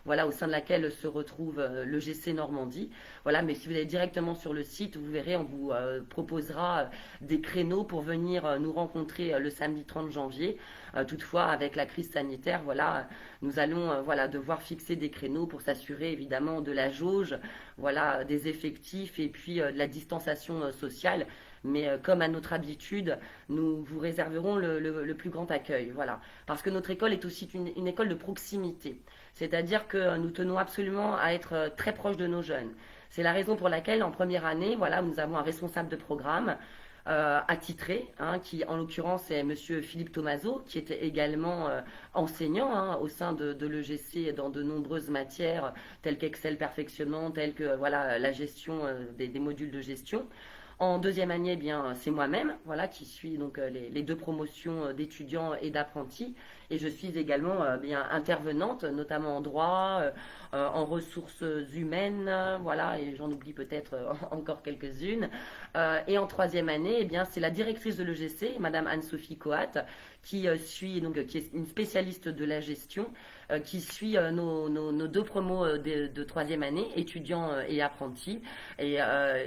voilà, au sein de laquelle se retrouve l'EGC Normandie. Voilà, mais si vous allez directement sur le site, vous verrez, on vous proposera des créneaux pour venir nous rencontrer le samedi 30 janvier. Toutefois, avec la crise sanitaire, voilà, nous allons voilà, devoir fixer des créneaux pour s'assurer évidemment de la jauge, voilà, des effectifs et puis de la distanciation sociale. Mais comme à notre habitude, nous vous réserverons le plus grand accueil. Voilà. Parce que notre école est aussi une école de proximité. C'est-à-dire que nous tenons absolument à être très proches de nos jeunes. C'est la raison pour laquelle, en première année, voilà, nous avons un responsable de programme. attitré, hein, qui en l'occurrence est Monsieur Philippe Tomaso, qui était également enseignant hein, au sein de l'EGC dans de nombreuses matières telles qu'Excel perfectionnement, telles que voilà la gestion des modules de gestion. En deuxième année, eh bien, c'est moi-même, voilà, qui suis donc les deux promotions d'étudiants et d'apprentis, et je suis également bien intervenante, notamment en droit, en ressources humaines, voilà, et j'en oublie peut-être encore quelques-unes. Et en troisième année, eh bien, c'est la directrice de l'EGC, Madame Anne-Sophie Coat, qui est une spécialiste de la gestion, qui suit nos deux promos de troisième année, étudiants et apprentis. Et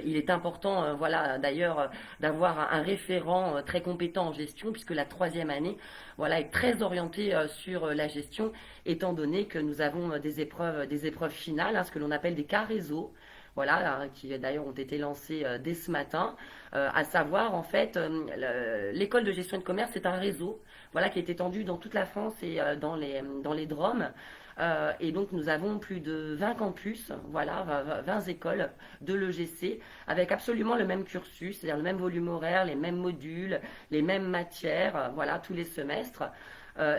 il est important, voilà, d'ailleurs, d'avoir un référent très compétent en gestion, puisque la troisième année, voilà, est très orientée sur la gestion, étant donné que nous avons des épreuves finales, hein, ce que l'on appelle des cas réseau. Voilà, hein, qui d'ailleurs ont été lancés dès ce matin, à savoir en fait l'école de gestion et de commerce c'est un réseau, voilà, qui est étendu dans toute la France et dans les DROM. Et donc nous avons plus de 20 campus, voilà, 20 écoles de l'EGC, avec absolument le même cursus, c'est-à-dire le même volume horaire, les mêmes modules, les mêmes matières, voilà, tous les semestres.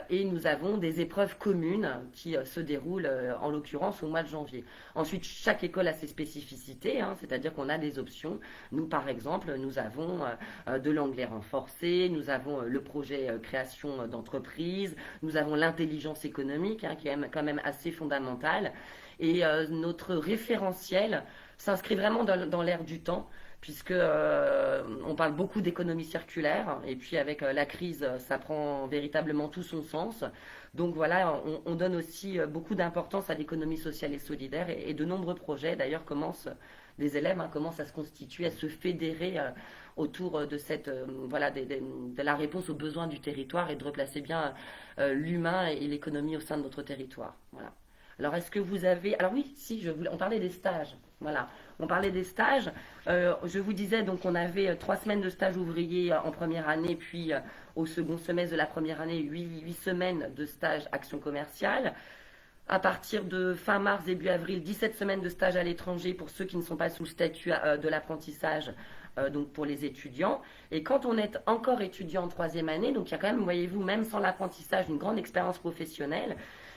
Et nous avons des épreuves communes qui se déroulent en l'occurrence au mois de janvier. Ensuite, chaque école a ses spécificités, hein, c'est-à-dire qu'on a des options. Nous, par exemple, nous avons de l'anglais renforcé, nous avons le projet création d'entreprise, nous avons l'intelligence économique, hein, qui est quand même assez fondamentale. Et notre référentiel s'inscrit vraiment dans l'air du temps, puisque on parle beaucoup d'économie circulaire, et puis avec la crise, ça prend véritablement tout son sens. Donc voilà, on donne aussi beaucoup d'importance à l'économie sociale et solidaire, et de nombreux projets d'ailleurs des élèves hein, commencent à se constituer, à se fédérer autour de cette voilà de la réponse aux besoins du territoire et de replacer bien l'humain et l'économie au sein de notre territoire. Voilà. Alors, est-ce que vous avez... Alors oui, si, on parlait des stages. Voilà, on parlait des stages. Je vous disais, donc, on avait 3 semaines de stage ouvrier en première année, puis au second semestre de la première année, 8 semaines de stage action commerciale. À partir de fin mars, début avril, 17 semaines de stage à l'étranger pour ceux qui ne sont pas sous le statut de l'apprentissage, donc pour les étudiants. Et quand on est encore étudiant en troisième année, donc il y a quand même, voyez-vous, même sans l'apprentissage, une grande expérience professionnelle,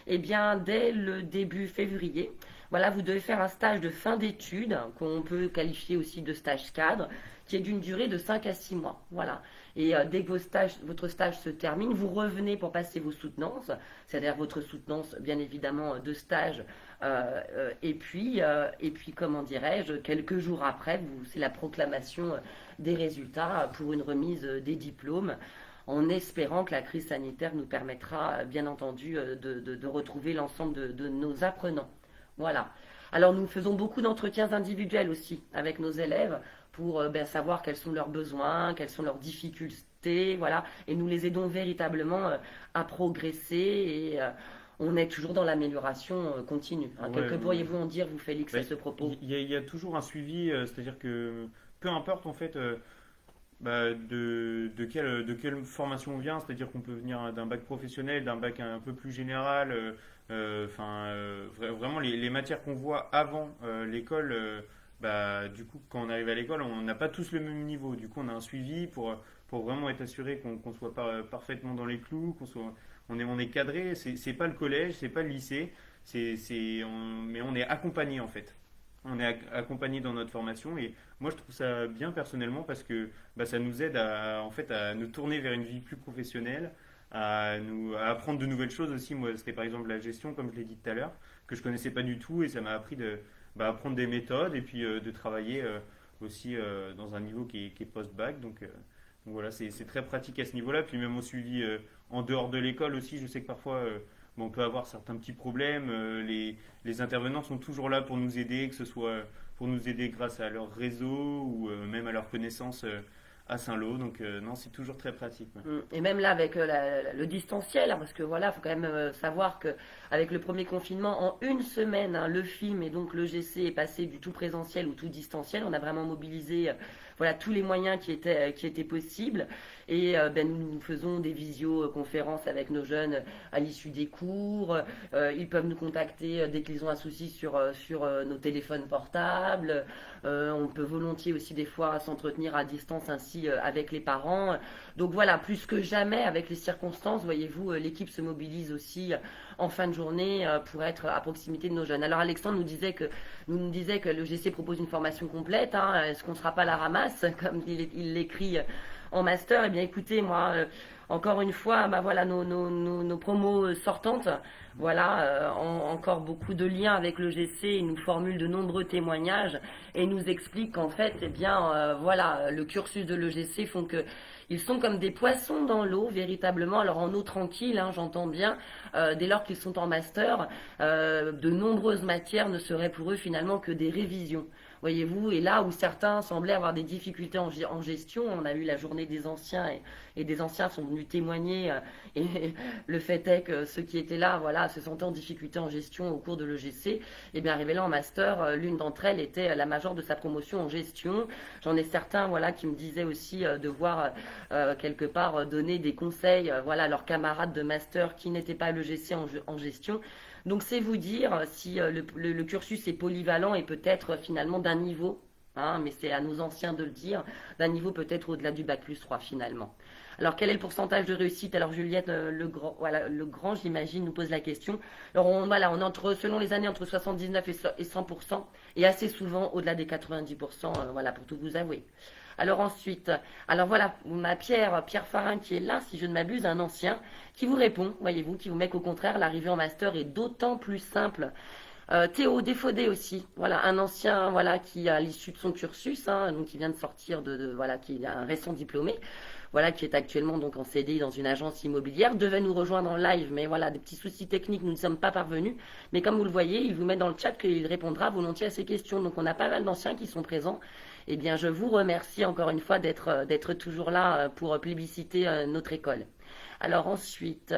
eh bien, dès le début février, voilà, vous devez faire un stage de fin d'études, qu'on peut qualifier aussi de stage cadre, qui est d'une durée de 5 à 6 mois. Voilà. Et dès que votre stage se termine, vous revenez pour passer vos soutenances, c'est-à-dire votre soutenance, bien évidemment, de stage. Et puis, comment dirais-je, quelques jours après, c'est la proclamation des résultats pour une remise des diplômes, en espérant que la crise sanitaire nous permettra, bien entendu, de retrouver l'ensemble de nos apprenants. Voilà. Alors nous faisons beaucoup d'entretiens individuels aussi avec nos élèves pour savoir quels sont leurs besoins, quelles sont leurs difficultés, voilà, et nous les aidons véritablement à progresser et on est toujours dans l'amélioration continue. Hein. Ouais, Que pourriez-vous en dire, vous Félix, à ce propos? il y a toujours un suivi, c'est-à-dire que peu importe en fait de quelle formation on vient, c'est-à-dire qu'on peut venir d'un bac professionnel, d'un bac un peu plus général, vraiment les matières qu'on voit avant l'école, du coup quand on arrive à l'école, on n'a pas tous le même niveau, du coup on a un suivi pour vraiment être assuré qu'on soit parfaitement dans les clous, on est cadré, c'est pas le collège, c'est pas le lycée, mais on est accompagné en fait. On est accompagné dans notre formation et moi je trouve ça bien personnellement parce que ça nous aide en fait, à nous tourner vers une vie plus professionnelle, à apprendre de nouvelles choses aussi. Moi, c'était par exemple la gestion, comme je l'ai dit tout à l'heure, que je connaissais pas du tout et ça m'a appris apprendre des méthodes et puis de travailler aussi dans un niveau qui est post-bac. Donc voilà, c'est très pratique à ce niveau-là. Puis même au suivi en dehors de l'école aussi, je sais que parfois on peut avoir certains petits problèmes. Les intervenants sont toujours là pour nous aider, que ce soit pour nous aider grâce à leur réseau ou même à leur connaissance à Saint-Lô. Donc non, c'est toujours très pratique. Ouais. Et même là avec le distanciel, hein, parce que voilà, il faut quand même savoir que avec le premier confinement, en une semaine, hein, le film et donc le GC est passé du tout présentiel au tout distanciel. On a vraiment mobilisé voilà tous les moyens qui étaient possibles. Et nous faisons des visioconférences avec nos jeunes à l'issue des cours. Ils peuvent nous contacter dès qu'ils ont un souci sur nos téléphones portables. On peut volontiers aussi des fois s'entretenir à distance ainsi avec les parents. Donc voilà, plus que jamais avec les circonstances, voyez-vous, l'équipe se mobilise aussi en fin de journée pour être à proximité de nos jeunes. Alors Alexandre nous disait que le GC propose une formation complète. Hein. Est-ce qu'on ne sera pas à la ramasse, comme il l'écrit en master? Eh bien écoutez, moi, encore une fois, bah voilà nos promos sortantes. Voilà, encore beaucoup de liens avec le GC. Ils nous formulent de nombreux témoignages et nous expliquent qu'en fait, eh bien, voilà, le cursus de l'EGC font que ils sont comme des poissons dans l'eau, véritablement. Alors en eau tranquille, hein, j'entends bien, dès lors qu'ils sont en master, de nombreuses matières ne seraient pour eux finalement que des révisions. Voyez-vous, et là où certains semblaient avoir des difficultés en gestion, on a eu la journée des anciens et des anciens sont venus témoigner et le fait est que ceux qui étaient là, voilà, se sentaient en difficulté en gestion au cours de l'EGC, et bien arrivé là en master, l'une d'entre elles était la majeure de sa promotion en gestion. J'en ai certains, voilà, qui me disaient aussi devoir quelque part donner des conseils, voilà, à leurs camarades de master qui n'étaient pas à l'EGC en gestion. Donc c'est vous dire si le cursus est polyvalent et peut-être finalement d'un niveau, hein, mais c'est à nos anciens de le dire, d'un niveau peut-être au-delà du bac+3 finalement. Alors quel est le pourcentage de réussite? Alors Juliette Legrand, j'imagine, nous pose la question. Alors on est selon les années entre 79 et 100%, et assez souvent au-delà des 90%, voilà, pour tout vous avouer. Alors ensuite, alors voilà, Pierre Farin qui est là, si je ne m'abuse, un ancien, qui vous répond, voyez-vous, qui vous met qu'au contraire, l'arrivée en master est d'autant plus simple. Théo Défaudé aussi, voilà, un ancien, voilà, qui à l'issue de son cursus, hein, donc qui vient de sortir voilà, qui est un récent diplômé, voilà, qui est actuellement donc en CDI dans une agence immobilière, devait nous rejoindre en live, mais voilà, des petits soucis techniques, nous ne sommes pas parvenus. Mais comme vous le voyez, il vous met dans le chat qu'il répondra volontiers à ces questions. Donc on a pas mal d'anciens qui sont présents. Eh bien, je vous remercie encore une fois d'être toujours là pour plébisciter notre école. Alors ensuite,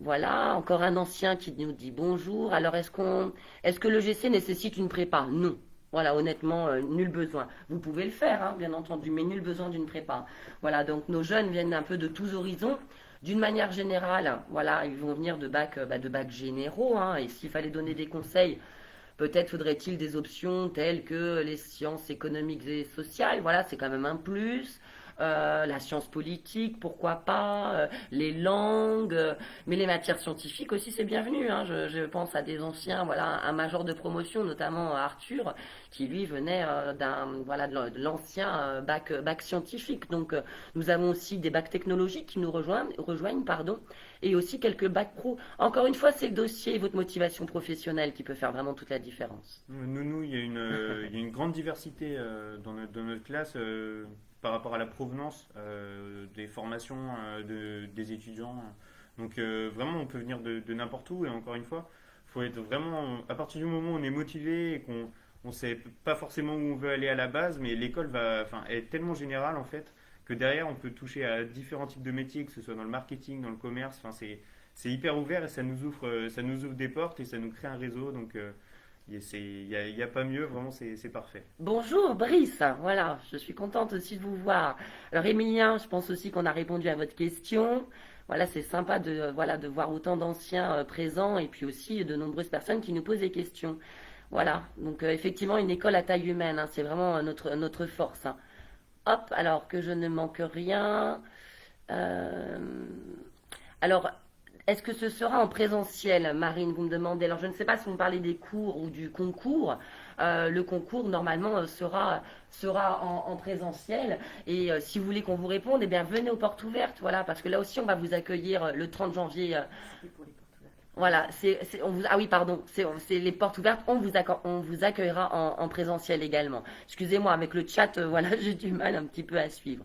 voilà, encore un ancien qui nous dit bonjour. Alors est-ce que le GC nécessite une prépa? Non. Voilà, honnêtement, nul besoin. Vous pouvez le faire, hein, bien entendu, mais nul besoin d'une prépa. Voilà, donc nos jeunes viennent un peu de tous horizons. D'une manière générale, voilà, ils vont venir de bacs généraux, hein, et s'il fallait donner des conseils, peut-être faudrait-il des options telles que les sciences économiques et sociales, voilà, c'est quand même un plus. La science politique, pourquoi pas, les langues, mais les matières scientifiques aussi c'est bienvenu. Hein. Je pense à des anciens, voilà, un major de promotion, notamment Arthur, qui lui venait de l'ancien bac scientifique. Donc nous avons aussi des bacs technologiques qui nous rejoignent, pardon, et aussi quelques bacs pro. Encore une fois, c'est le dossier et votre motivation professionnelle qui peut faire vraiment toute la différence. Nous, il y a une grande diversité dans notre classe. Par rapport à la provenance des formations des étudiants. Donc vraiment, on peut venir de n'importe où. Et encore une fois, il faut être vraiment, à partir du moment où on est motivé et qu'on ne sait pas forcément où on veut aller à la base, mais l'école est tellement générale en fait, que derrière, on peut toucher à différents types de métiers, que ce soit dans le marketing, dans le commerce. C'est hyper ouvert et ça nous ouvre des portes et ça nous crée un réseau. Donc il y a pas mieux, vraiment, c'est parfait. Bonjour Brice, voilà, je suis contente aussi de vous voir. Alors Émilien, je pense aussi qu'on a répondu à votre question. Voilà, c'est sympa de voir autant d'anciens présents et puis aussi de nombreuses personnes qui nous posent des questions. Voilà, donc effectivement une école à taille humaine, hein, c'est vraiment notre force. Hein. Hop, alors que je ne manque rien. Alors, est-ce que ce sera en présentiel, Marine, vous me demandez? Alors, je ne sais pas si vous me parlez des cours ou du concours. Le concours, normalement, sera en présentiel. Et si vous voulez qu'on vous réponde, eh bien, venez aux portes ouvertes, voilà, parce que là aussi, on va vous accueillir le 30 janvier. Voilà, ah oui, pardon, c'est les portes ouvertes, on vous accueillera en présentiel également. Excusez-moi, avec le chat, voilà, j'ai du mal un petit peu à suivre.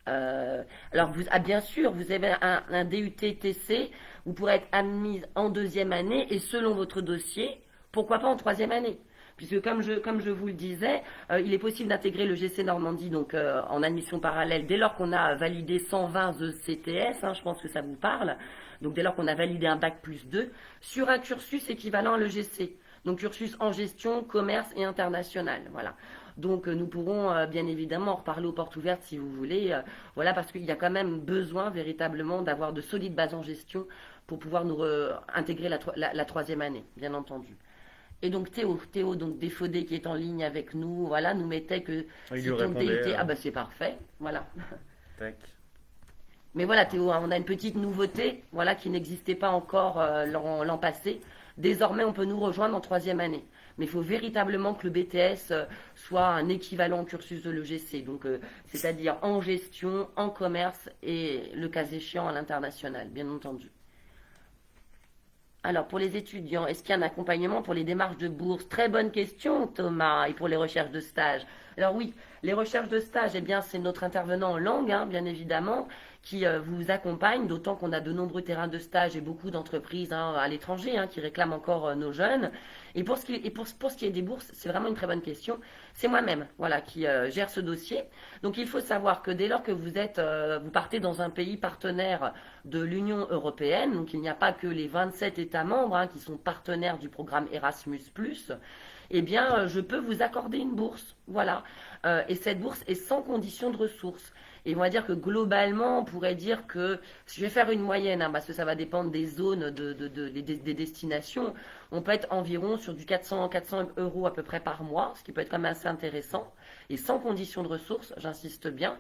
Alors, bien sûr, vous avez un DUT-TC, vous pourrez être admise en deuxième année et selon votre dossier, pourquoi pas en troisième année? Puisque comme je vous le disais, il est possible d'intégrer le GC Normandie donc en admission parallèle dès lors qu'on a validé 120 ECTS, hein, je pense que ça vous parle. Donc dès lors qu'on a validé un bac+2 sur un cursus équivalent à l'EGC. Donc cursus en gestion, commerce et international, voilà. Donc nous pourrons bien évidemment en reparler aux portes ouvertes si vous voulez. Voilà, parce qu'il y a quand même besoin véritablement d'avoir de solides bases en gestion pour pouvoir intégrer la troisième année, bien entendu. Et donc Théo donc Défaudé qui est en ligne avec nous, voilà, nous mettait que Ah, il lui si ton répondait. DUT, ah bah c'est parfait, voilà. Tac. Mais voilà Théo, hein, on a une petite nouveauté, voilà, qui n'existait pas encore l'an passé. Désormais, on peut nous rejoindre en troisième année. Mais il faut véritablement que le BTS soit un équivalent au cursus de l'EGC, donc c'est-à-dire en gestion, en commerce et le cas échéant à l'international, bien entendu. Alors, pour les étudiants, est-ce qu'il y a un accompagnement pour les démarches de bourse? Très bonne question, Thomas, et pour les recherches de stage. Alors oui, les recherches de stage, eh bien, c'est notre intervenant en langue, hein, bien évidemment, qui vous accompagne, d'autant qu'on a de nombreux terrains de stage et beaucoup d'entreprises hein, à l'étranger hein, qui réclament encore nos jeunes. Et pour ce qui est des bourses, c'est vraiment une très bonne question. C'est moi-même, voilà, qui gère ce dossier. Donc il faut savoir que dès lors que vous partez dans un pays partenaire de l'Union européenne, donc il n'y a pas que les 27 États membres hein, qui sont partenaires du programme Erasmus+, eh bien, je peux vous accorder une bourse, voilà. Et cette bourse est sans condition de ressources. Et on va dire que globalement, on pourrait dire que, si je vais faire une moyenne, hein, parce que ça va dépendre des zones, des destinations, on peut être environ sur du 400 euros à peu près par mois, ce qui peut être quand même assez intéressant, et sans condition de ressources, j'insiste bien.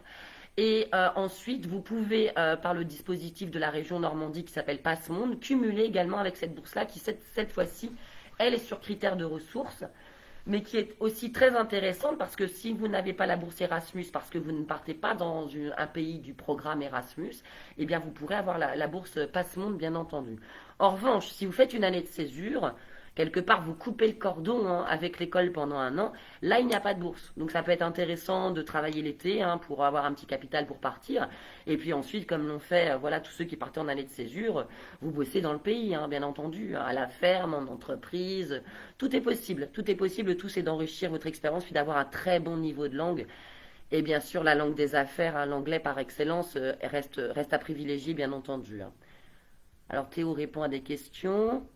Et ensuite, vous pouvez, par le dispositif de la région Normandie qui s'appelle Passe-Monde, cumuler également avec cette bourse-là qui, cette fois-ci, elle est sur critères de ressources, mais qui est aussi très intéressante parce que si vous n'avez pas la bourse Erasmus, parce que vous ne partez pas dans un pays du programme Erasmus, eh bien vous pourrez avoir la bourse Passe-Monde, bien entendu. En revanche, si vous faites une année de césure, quelque part vous coupez le cordon hein, avec l'école pendant un an, là il n'y a pas de bourse. Donc ça peut être intéressant de travailler l'été hein, pour avoir un petit capital pour partir. Et puis ensuite, comme l'ont fait voilà, tous ceux qui partaient en année de césure, vous bossez dans le pays, hein, bien entendu, à la ferme, en entreprise. Tout est possible, tout c'est d'enrichir votre expérience puis d'avoir un très bon niveau de langue. Et bien sûr, la langue des affaires, hein, l'anglais par excellence, reste à privilégier, bien entendu. Hein. Alors Théo répond à des questions.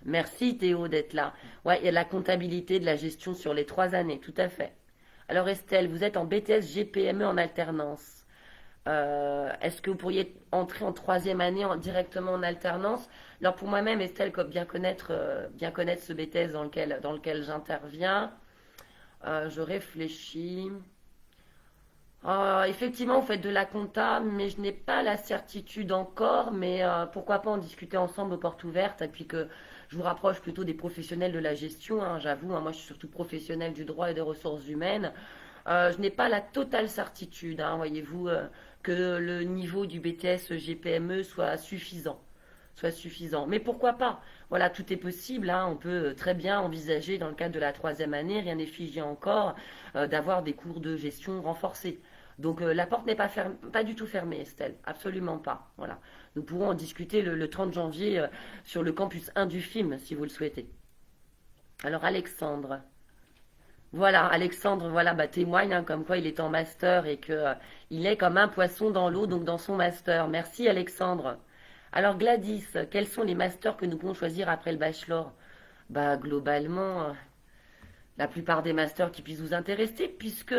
Merci Théo d'être là. Ouais, il y a la comptabilité de la gestion sur les 3 années, tout à fait. Alors Estelle, vous êtes en BTS GPME en alternance. Est-ce que vous pourriez entrer en troisième année directement en alternance? Alors pour moi-même, Estelle, comme bien connaître ce BTS dans lequel j'interviens, je réfléchis. Effectivement, vous faites de la compta, mais je n'ai pas la certitude encore. Mais pourquoi pas en discuter ensemble aux portes ouvertes et puis que je vous rapproche plutôt des professionnels de la gestion. Hein, j'avoue, hein, moi je suis surtout professionnelle du droit et des ressources humaines. Je n'ai pas la totale certitude, hein, voyez-vous, que le niveau du BTS GPME soit suffisant. Mais pourquoi pas? Voilà, tout est possible. Hein, on peut très bien envisager, dans le cadre de la troisième année, rien n'est figé encore, d'avoir des cours de gestion renforcés. Donc la porte n'est pas du tout fermée, Estelle, absolument pas. Voilà, nous pourrons en discuter le 30 janvier sur le campus 1 du film, si vous le souhaitez. Alors Alexandre. Voilà, Alexandre, voilà, bah, témoigne hein, comme quoi il est en master et que il est comme un poisson dans l'eau, donc dans son master. Merci Alexandre. Alors Gladys, quels sont les masters que nous pouvons choisir après le bachelor? Bah globalement, la plupart des masters qui puissent vous intéresser, puisque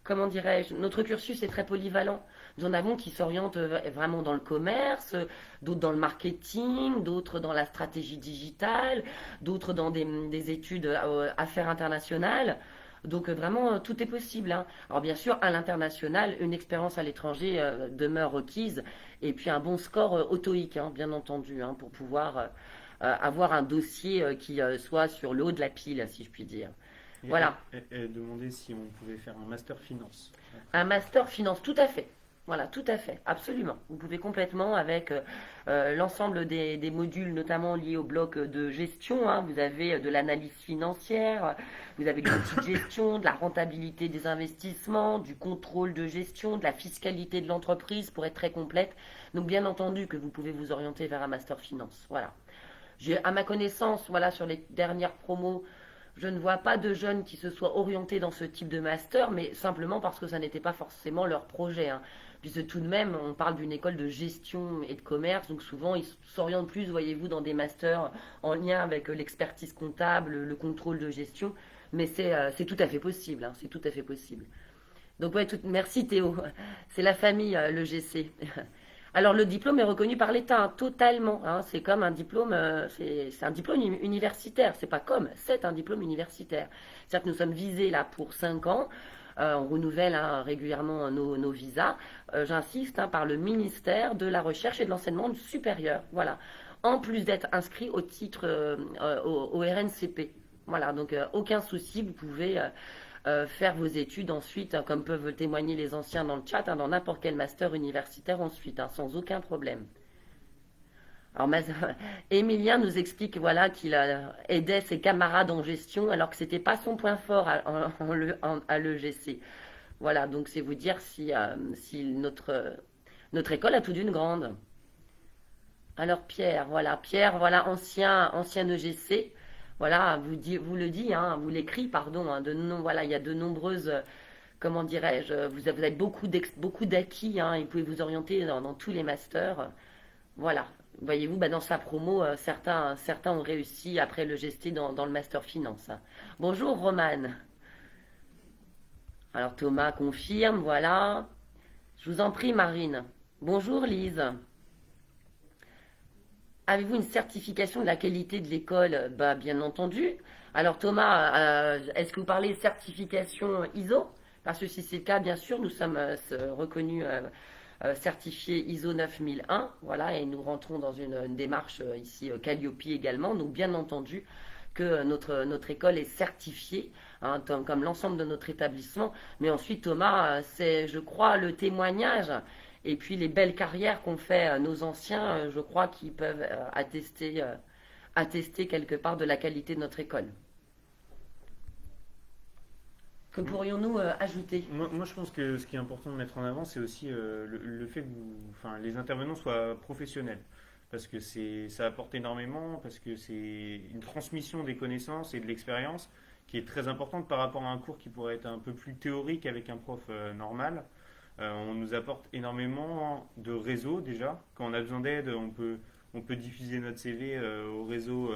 comment dirais-je, notre cursus est très polyvalent. Nous en avons qui s'orientent vraiment dans le commerce, d'autres dans le marketing, d'autres dans la stratégie digitale, d'autres dans des études affaires internationales. Donc vraiment, tout est possible. Hein. Alors bien sûr, à l'international, une expérience à l'étranger demeure requise, et puis un bon score auto-IC, hein, bien entendu, hein, pour pouvoir avoir un dossier qui soit sur le haut de la pile, si je puis dire. Et Voilà. elle demandait si on pouvait faire un master finance. Un master finance, tout à fait. Voilà, tout à fait, absolument. Vous pouvez complètement, avec l'ensemble des modules, notamment liés au bloc de gestion, hein, vous avez de l'analyse financière, vous avez de l'outil de gestion, de la rentabilité des investissements, du contrôle de gestion, de la fiscalité de l'entreprise, pour être très complète. Donc, bien entendu que vous pouvez vous orienter vers un master finance. Voilà. À ma connaissance, voilà, sur les dernières promos, je ne vois pas de jeunes qui se soient orientés dans ce type de master, mais simplement parce que ça n'était pas forcément leur projet. Hein. Puisque tout de même, on parle d'une école de gestion et de commerce, donc souvent ils s'orientent plus, voyez-vous, dans des masters en lien avec l'expertise comptable, le contrôle de gestion, Mais c'est tout à fait possible, hein, c'est tout à fait possible. Donc ouais, merci Théo. C'est la famille, le GC. Alors le diplôme est reconnu par l'État, hein, totalement, hein. C'est comme un diplôme, c'est un diplôme universitaire. C'est pas comme, c'est un diplôme universitaire. C'est-à-dire que nous sommes visés là pour 5 ans. On renouvelle, hein, régulièrement nos visas. J'insiste, hein, par le ministère de la Recherche et de l'Enseignement supérieur. Voilà. En plus d'être inscrit au titre au RNCP. Voilà. Donc aucun souci, vous pouvez faire vos études ensuite, hein, comme peuvent témoigner les anciens dans le chat, hein, dans n'importe quel master universitaire ensuite, hein, sans aucun problème. Alors, Émilien nous explique voilà, qu'il aidait ses camarades en gestion alors que c'était pas son point fort à l'EGC. Voilà, donc c'est vous dire si notre école a tout d'une grande. Alors Pierre, voilà, ancien EGC. Voilà, vous le dit, hein, vous l'écrit, pardon. Hein, voilà, il y a de nombreuses, comment dirais-je, vous avez beaucoup d'acquis, hein, et vous pouvez vous orienter dans tous les masters. Voilà, voyez-vous, bah, dans sa promo, certains ont réussi après le GST dans le master finance, hein. Bonjour Romane. Alors Thomas confirme, voilà. Je vous en prie Marine. Bonjour Lise. Avez-vous une certification de la qualité de l'école? Bah, bien entendu. Alors Thomas, est-ce que vous parlez de certification ISO? Parce que si c'est le cas, bien sûr, nous sommes reconnus certifiés ISO 9001. Voilà, et nous rentrons dans une démarche ici Calliope également. Donc bien entendu que notre école est certifiée, hein, comme l'ensemble de notre établissement. Mais ensuite, Thomas, c'est, je crois, le témoignage et puis les belles carrières qu'ont fait nos anciens, je crois qu'ils peuvent attester quelque part de la qualité de notre école. Que pourrions-nous ajouter? Moi, je pense que ce qui est important de mettre en avant, c'est aussi le fait que les intervenants soient professionnels. Parce que ça apporte énormément, parce que c'est une transmission des connaissances et de l'expérience qui est très importante par rapport à un cours qui pourrait être un peu plus théorique avec un prof normal. On nous apporte énormément de réseau déjà. Quand on a besoin d'aide, on peut diffuser notre CV au réseau,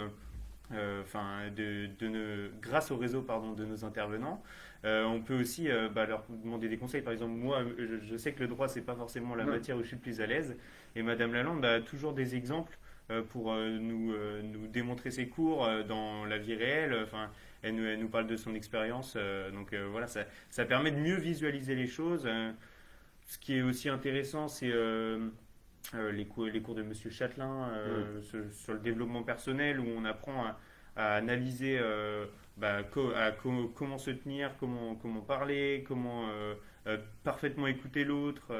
grâce au réseau pardon, de nos intervenants. On peut aussi leur demander des conseils. Par exemple, moi, je sais que le droit, c'est pas forcément la matière où je suis le plus à l'aise. Et Madame Lalande a toujours des exemples pour nous démontrer ses cours dans la vie réelle. Enfin, elle nous parle de son expérience. Donc voilà, ça permet de mieux visualiser les choses. Ce qui est aussi intéressant, c'est les cours de Monsieur Châtelain sur le développement personnel, où on apprend à analyser comment se tenir, comment parler, comment parfaitement écouter l'autre,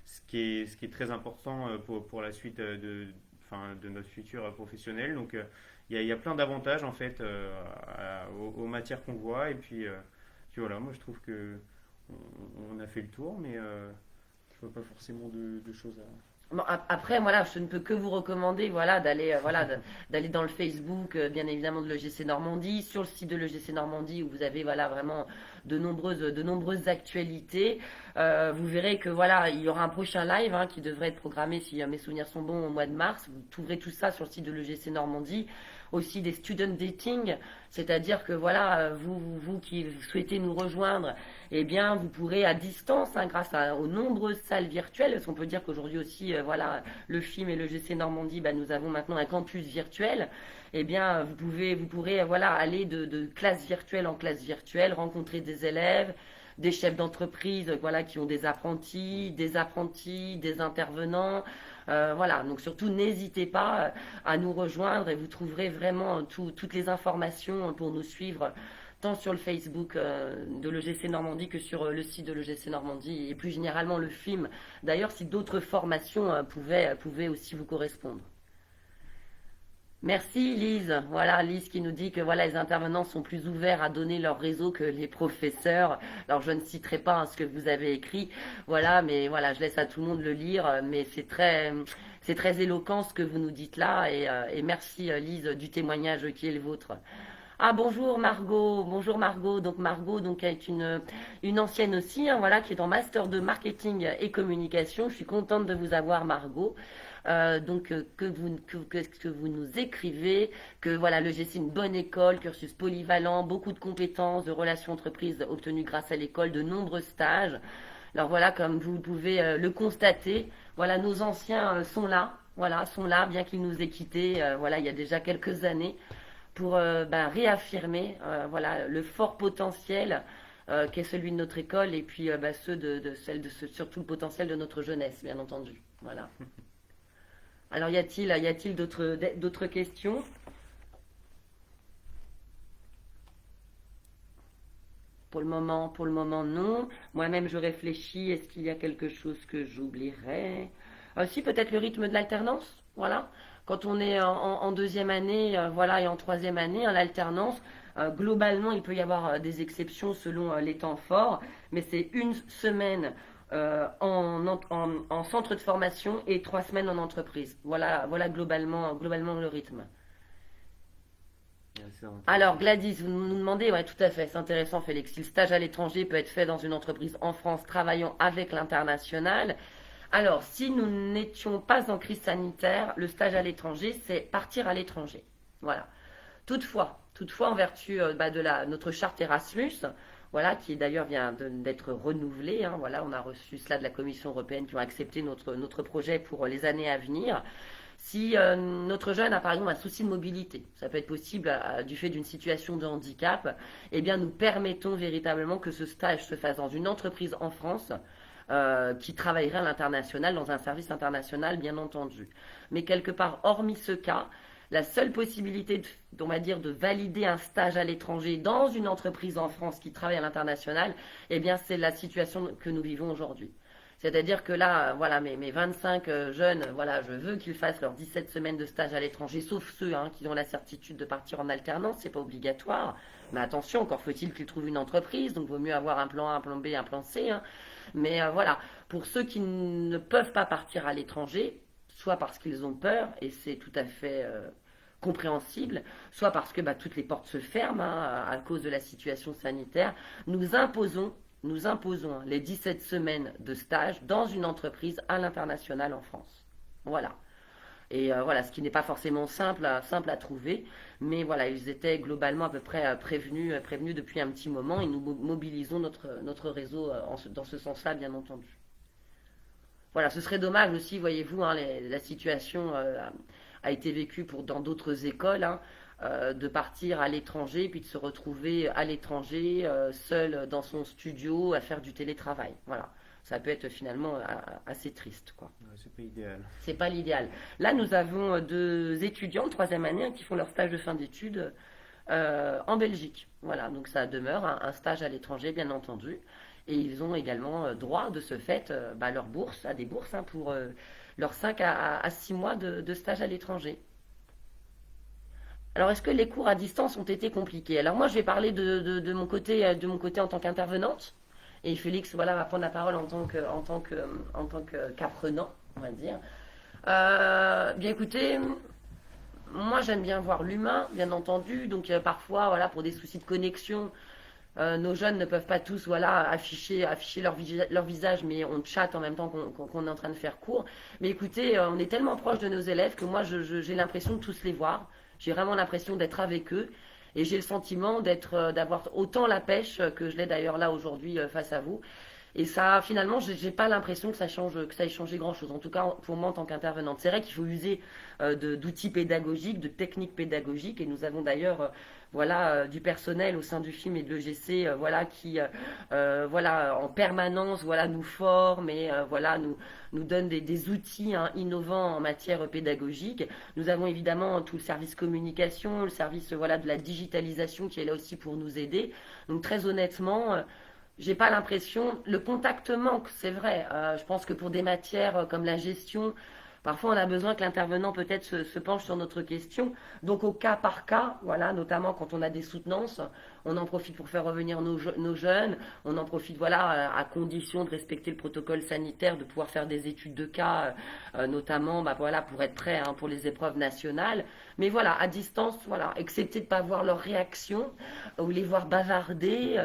ce qui est très important pour la suite de notre futur professionnel. Donc il y a plein d'avantages en fait aux matières qu'on voit. Et puis voilà, moi je trouve que on a fait le tour, mais je vois pas forcément de choses à. Bon, après, voilà, je ne peux que vous recommander, voilà, d'aller dans le Facebook, bien évidemment, de l'EGC Normandie, sur le site de l'EGC Normandie où vous avez, voilà, vraiment de nombreuses actualités. Vous verrez que, voilà, il y aura un prochain live, hein, qui devrait être programmé, si mes souvenirs sont bons, au mois de mars. Vous trouverez tout ça sur le site de l'EGC Normandie. Aussi des student dating, c'est-à-dire que voilà, vous qui souhaitez nous rejoindre, eh bien vous pourrez à distance, hein, grâce aux nombreuses salles virtuelles, parce qu'on peut dire qu'aujourd'hui aussi, voilà, le FIM et le GC Normandie, nous avons maintenant un campus virtuel. Eh bien vous pourrez voilà, aller de classe virtuelle en classe virtuelle, rencontrer des élèves, des chefs d'entreprise, voilà, qui ont des apprentis, des intervenants. Voilà, donc surtout n'hésitez pas à nous rejoindre et vous trouverez vraiment toutes les informations pour nous suivre tant sur le Facebook de l'EGC Normandie que sur le site de l'EGC Normandie et plus généralement le film. D'ailleurs, si d'autres formations pouvaient aussi vous correspondre. Merci Lise. Voilà, Lise qui nous dit que voilà, les intervenants sont plus ouverts à donner leur réseau que les professeurs. Alors je ne citerai pas, hein, ce que vous avez écrit, voilà, mais voilà, je laisse à tout le monde le lire, mais c'est très éloquent ce que vous nous dites là, et merci Lise du témoignage qui est le vôtre. Ah bonjour Margot. Donc Margot donc est une ancienne aussi, hein, voilà, qui est en master de marketing et communication. Je suis contente de vous avoir Margot. Que vous nous écrivez, que voilà le GC est une bonne école, cursus polyvalent, beaucoup de compétences, de relations entreprises obtenues grâce à l'école, de nombreux stages. Alors voilà, comme vous pouvez le constater, voilà nos anciens sont là, bien qu'ils nous aient quittés, voilà il y a déjà quelques années pour réaffirmer voilà, le fort potentiel qu'est celui de notre école et puis ceux surtout le potentiel de notre jeunesse, bien entendu. Voilà. Alors y a-t-il d'autres questions? Pour le moment, non. Moi-même, je réfléchis. Est-ce qu'il y a quelque chose que j'oublierais? Si, peut-être le rythme de l'alternance. Voilà. Quand on est en deuxième année, voilà, et en troisième année, hein, l'alternance, globalement, il peut y avoir des exceptions selon les temps forts, mais c'est une semaine en centre de formation et 3 semaines en entreprise. Voilà globalement le rythme. C'est intéressant. Alors Gladys, vous nous demandez, ouais, tout à fait, c'est intéressant Félix, si le stage à l'étranger peut être fait dans une entreprise en France travaillant avec l'international. Alors, si nous n'étions pas en crise sanitaire, le stage à l'étranger, c'est partir à l'étranger. Voilà. Toutefois, en vertu notre charte Erasmus, voilà, qui d'ailleurs vient d'être renouvelée, hein, voilà, on a reçu cela de la Commission européenne qui ont accepté notre projet pour les années à venir. Si notre jeune a par exemple un souci de mobilité, ça peut être possible du fait d'une situation de handicap, eh bien nous permettons véritablement que ce stage se fasse dans une entreprise en France qui travaillerait à l'international, dans un service international bien entendu. Mais quelque part, hormis ce cas, la seule possibilité, on va dire, de valider un stage à l'étranger dans une entreprise en France qui travaille à l'international, eh bien c'est la situation que nous vivons aujourd'hui. C'est-à-dire que là, voilà, mes 25 jeunes, voilà, je veux qu'ils fassent leurs 17 semaines de stage à l'étranger, sauf ceux hein, qui ont la certitude de partir en alternance, c'est pas obligatoire. Mais attention, encore faut-il qu'ils trouvent une entreprise, donc vaut mieux avoir un plan A, un plan B, un plan C. Hein. Mais voilà, pour ceux qui ne peuvent pas partir à l'étranger, soit parce qu'ils ont peur, et c'est tout à fait compréhensible, soit parce que toutes les portes se ferment hein, à cause de la situation sanitaire, nous imposons les 17 semaines de stage dans une entreprise à l'international en France. Voilà. Et voilà, ce qui n'est pas forcément simple à trouver, mais voilà, ils étaient globalement à peu près prévenus depuis un petit moment et nous mobilisons notre réseau dans ce sens-là, bien entendu. Voilà, ce serait dommage aussi, voyez-vous, hein, la situation a été vécue dans d'autres écoles, hein, de partir à l'étranger puis de se retrouver à l'étranger seul dans son studio à faire du télétravail. Voilà, ça peut être finalement assez triste, quoi. Ouais, c'est pas idéal. C'est pas l'idéal. Là, nous avons 2 étudiants de troisième année hein, qui font leur stage de fin d'études en Belgique. Voilà, donc ça demeure un stage à l'étranger, bien entendu. Et ils ont également droit de ce fait à des bourses hein, pour leurs 5 à 6 mois de stage à l'étranger. Alors, est-ce que les cours à distance ont été compliqués? Alors moi, je vais parler de mon côté en tant qu'intervenante. Et Félix, voilà, va prendre la parole qu'apprenant, on va dire. Bien écoutez, moi j'aime bien voir l'humain, bien entendu. Donc parfois, voilà, pour des soucis de connexion, nos jeunes ne peuvent pas tous, voilà, afficher leur visage, mais on chatte en même temps qu'on est en train de faire cours. Mais écoutez, on est tellement proche de nos élèves que moi, j'ai l'impression de tous les voir. J'ai vraiment l'impression d'être avec eux. Et j'ai le sentiment d'avoir autant la pêche que je l'ai d'ailleurs là aujourd'hui face à vous. Et ça, finalement, j'ai pas l'impression que ça ait changé grand-chose. En tout cas, pour moi en tant qu'intervenante. C'est vrai qu'il faut user d'outils pédagogiques, de techniques pédagogiques. Et nous avons d'ailleurs, voilà, du personnel au sein du film et de l'EGC, voilà, qui, voilà, en permanence, voilà, nous forme et voilà, nous donne des outils hein, innovants en matière pédagogique. Nous avons évidemment tout le service communication, le service voilà de la digitalisation qui est là aussi pour nous aider. Donc très honnêtement. J'ai pas l'impression. Le contact manque, c'est vrai. Je pense que pour des matières comme la gestion, Parfois, on a besoin que l'intervenant peut-être se penche sur notre question. Donc, au cas par cas, voilà, notamment quand on a des soutenances, on en profite pour faire revenir nos jeunes. On en profite, voilà, à condition de respecter le protocole sanitaire, de pouvoir faire des études de cas, notamment, bah, voilà, pour être prêt hein, pour les épreuves nationales. Mais voilà, à distance, voilà, excepté de ne pas voir leur réaction ou les voir bavarder.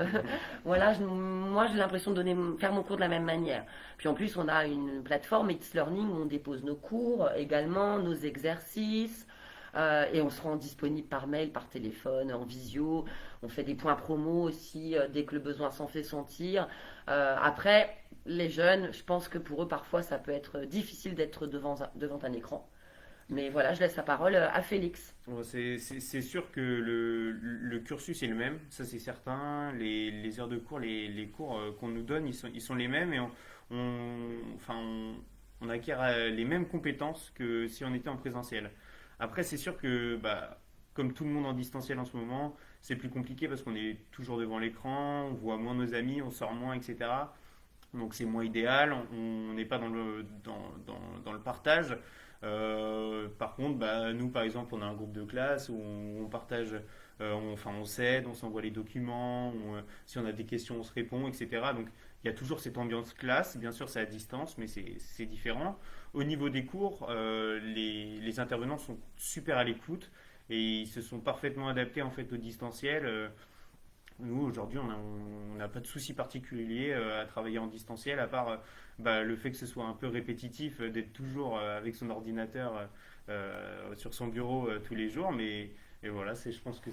Voilà, moi, j'ai l'impression de faire mon cours de la même manière. Puis en plus, on a une plateforme It's Learning où on dépose nos cours, également nos exercices, et on se rend disponible par mail, par téléphone, en visio. On fait des points promo aussi dès que le besoin s'en fait sentir. Après, les jeunes, je pense que pour eux, parfois, ça peut être difficile d'être devant un écran. Mais voilà, je laisse la parole à Félix. Bon, c'est sûr que le cursus est le même, ça c'est certain. Les heures de cours, les cours qu'on nous donne, ils sont les mêmes et enfin, on acquiert les mêmes compétences que si on était en présentiel. Après, c'est sûr que, bah, comme tout le monde en distanciel en ce moment, c'est plus compliqué parce qu'on est toujours devant l'écran, on voit moins nos amis, on sort moins, etc. Donc c'est moins idéal, on n'est pas dans le partage. Par contre, bah, nous par exemple, on a un groupe de classe où on partage, on s'aide, on s'envoie les documents, si on a des questions, on se répond, etc. Donc il y a toujours cette ambiance classe, bien sûr c'est à distance, mais c'est différent. Au niveau des cours, les intervenants sont super à l'écoute et ils se sont parfaitement adaptés en fait au distanciel. Nous, aujourd'hui, on n'a pas de souci particulier à travailler en distanciel, à part bah, le fait que ce soit un peu répétitif d'être toujours avec son ordinateur sur son bureau tous les jours. Mais et voilà, je pense que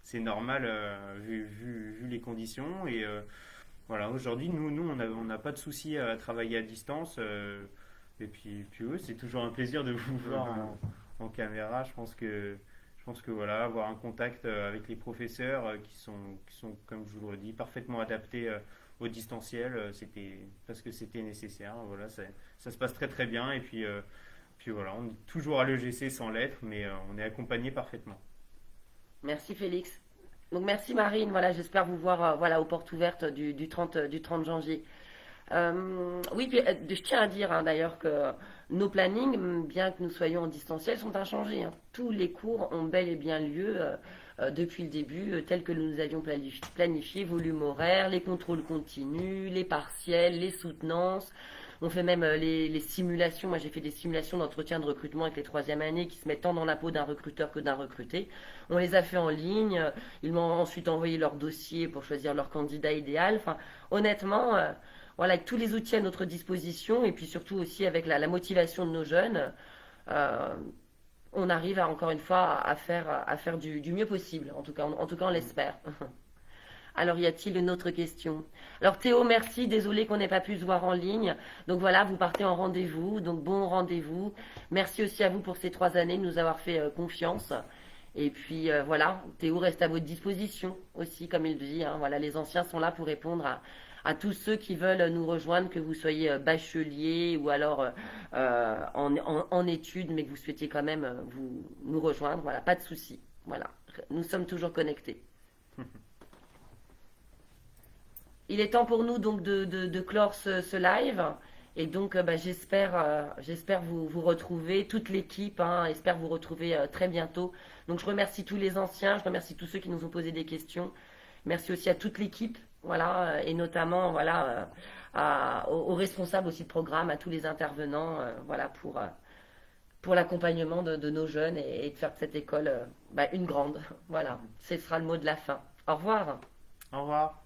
c'est normal vu les conditions. Et voilà, aujourd'hui, nous on n'a pas de souci à travailler à distance. Et puis oui, c'est toujours un plaisir de vous voir en caméra. Je pense que voilà, avoir un contact avec les professeurs qui sont, comme je vous le dis, parfaitement adaptés au distanciel, parce que c'était nécessaire. Voilà, ça se passe très très bien. Et puis voilà, on est toujours à l'EGC sans lettres, mais on est accompagné parfaitement. Merci Félix. Donc merci Marine, voilà, j'espère vous voir voilà, aux portes ouvertes du 30 janvier. Oui, puis, je tiens à dire hein, d'ailleurs que nos plannings, bien que nous soyons en distanciel, sont inchangés. Hein. Tous les cours ont bel et bien lieu depuis le début, tels que nous avions planifié, volume horaire, les contrôles continus, les partiels, les soutenances. On fait même les simulations. Moi, j'ai fait des simulations d'entretien de recrutement avec les troisième années qui se mettent tant dans la peau d'un recruteur que d'un recruté. On les a fait en ligne. Ils m'ont ensuite envoyé leur dossier pour choisir leur candidat idéal. Enfin, honnêtement, voilà, avec tous les outils à notre disposition et puis surtout aussi avec la motivation de nos jeunes, euh, on arrive encore une fois à faire du mieux possible. En tout cas, on l'espère. Alors, y a-t-il une autre question? Alors, Théo, merci. Désolé qu'on n'ait pas pu se voir en ligne. Donc voilà, vous partez en rendez-vous. Donc, bon rendez-vous. Merci aussi à vous pour ces 3 années de nous avoir fait confiance. Et puis voilà, Théo reste à votre disposition aussi, comme il dit. Hein. Voilà, les anciens sont là pour répondre à tous ceux qui veulent nous rejoindre, que vous soyez bachelier ou alors en études, mais que vous souhaitiez quand même nous rejoindre. Voilà, pas de souci. Voilà, nous sommes toujours connectés. Il est temps pour nous donc de clore ce live. Et donc, bah, j'espère vous retrouver, toute l'équipe, hein, espère vous retrouver très bientôt. Donc, je remercie tous les anciens, je remercie tous ceux qui nous ont posé des questions. Merci aussi à toute l'équipe, voilà, et notamment, voilà, aux responsables aussi de programme, à tous les intervenants, voilà, pour l'accompagnement de nos jeunes et de faire de cette école bah, une grande. Voilà, ce sera le mot de la fin. Au revoir. Au revoir.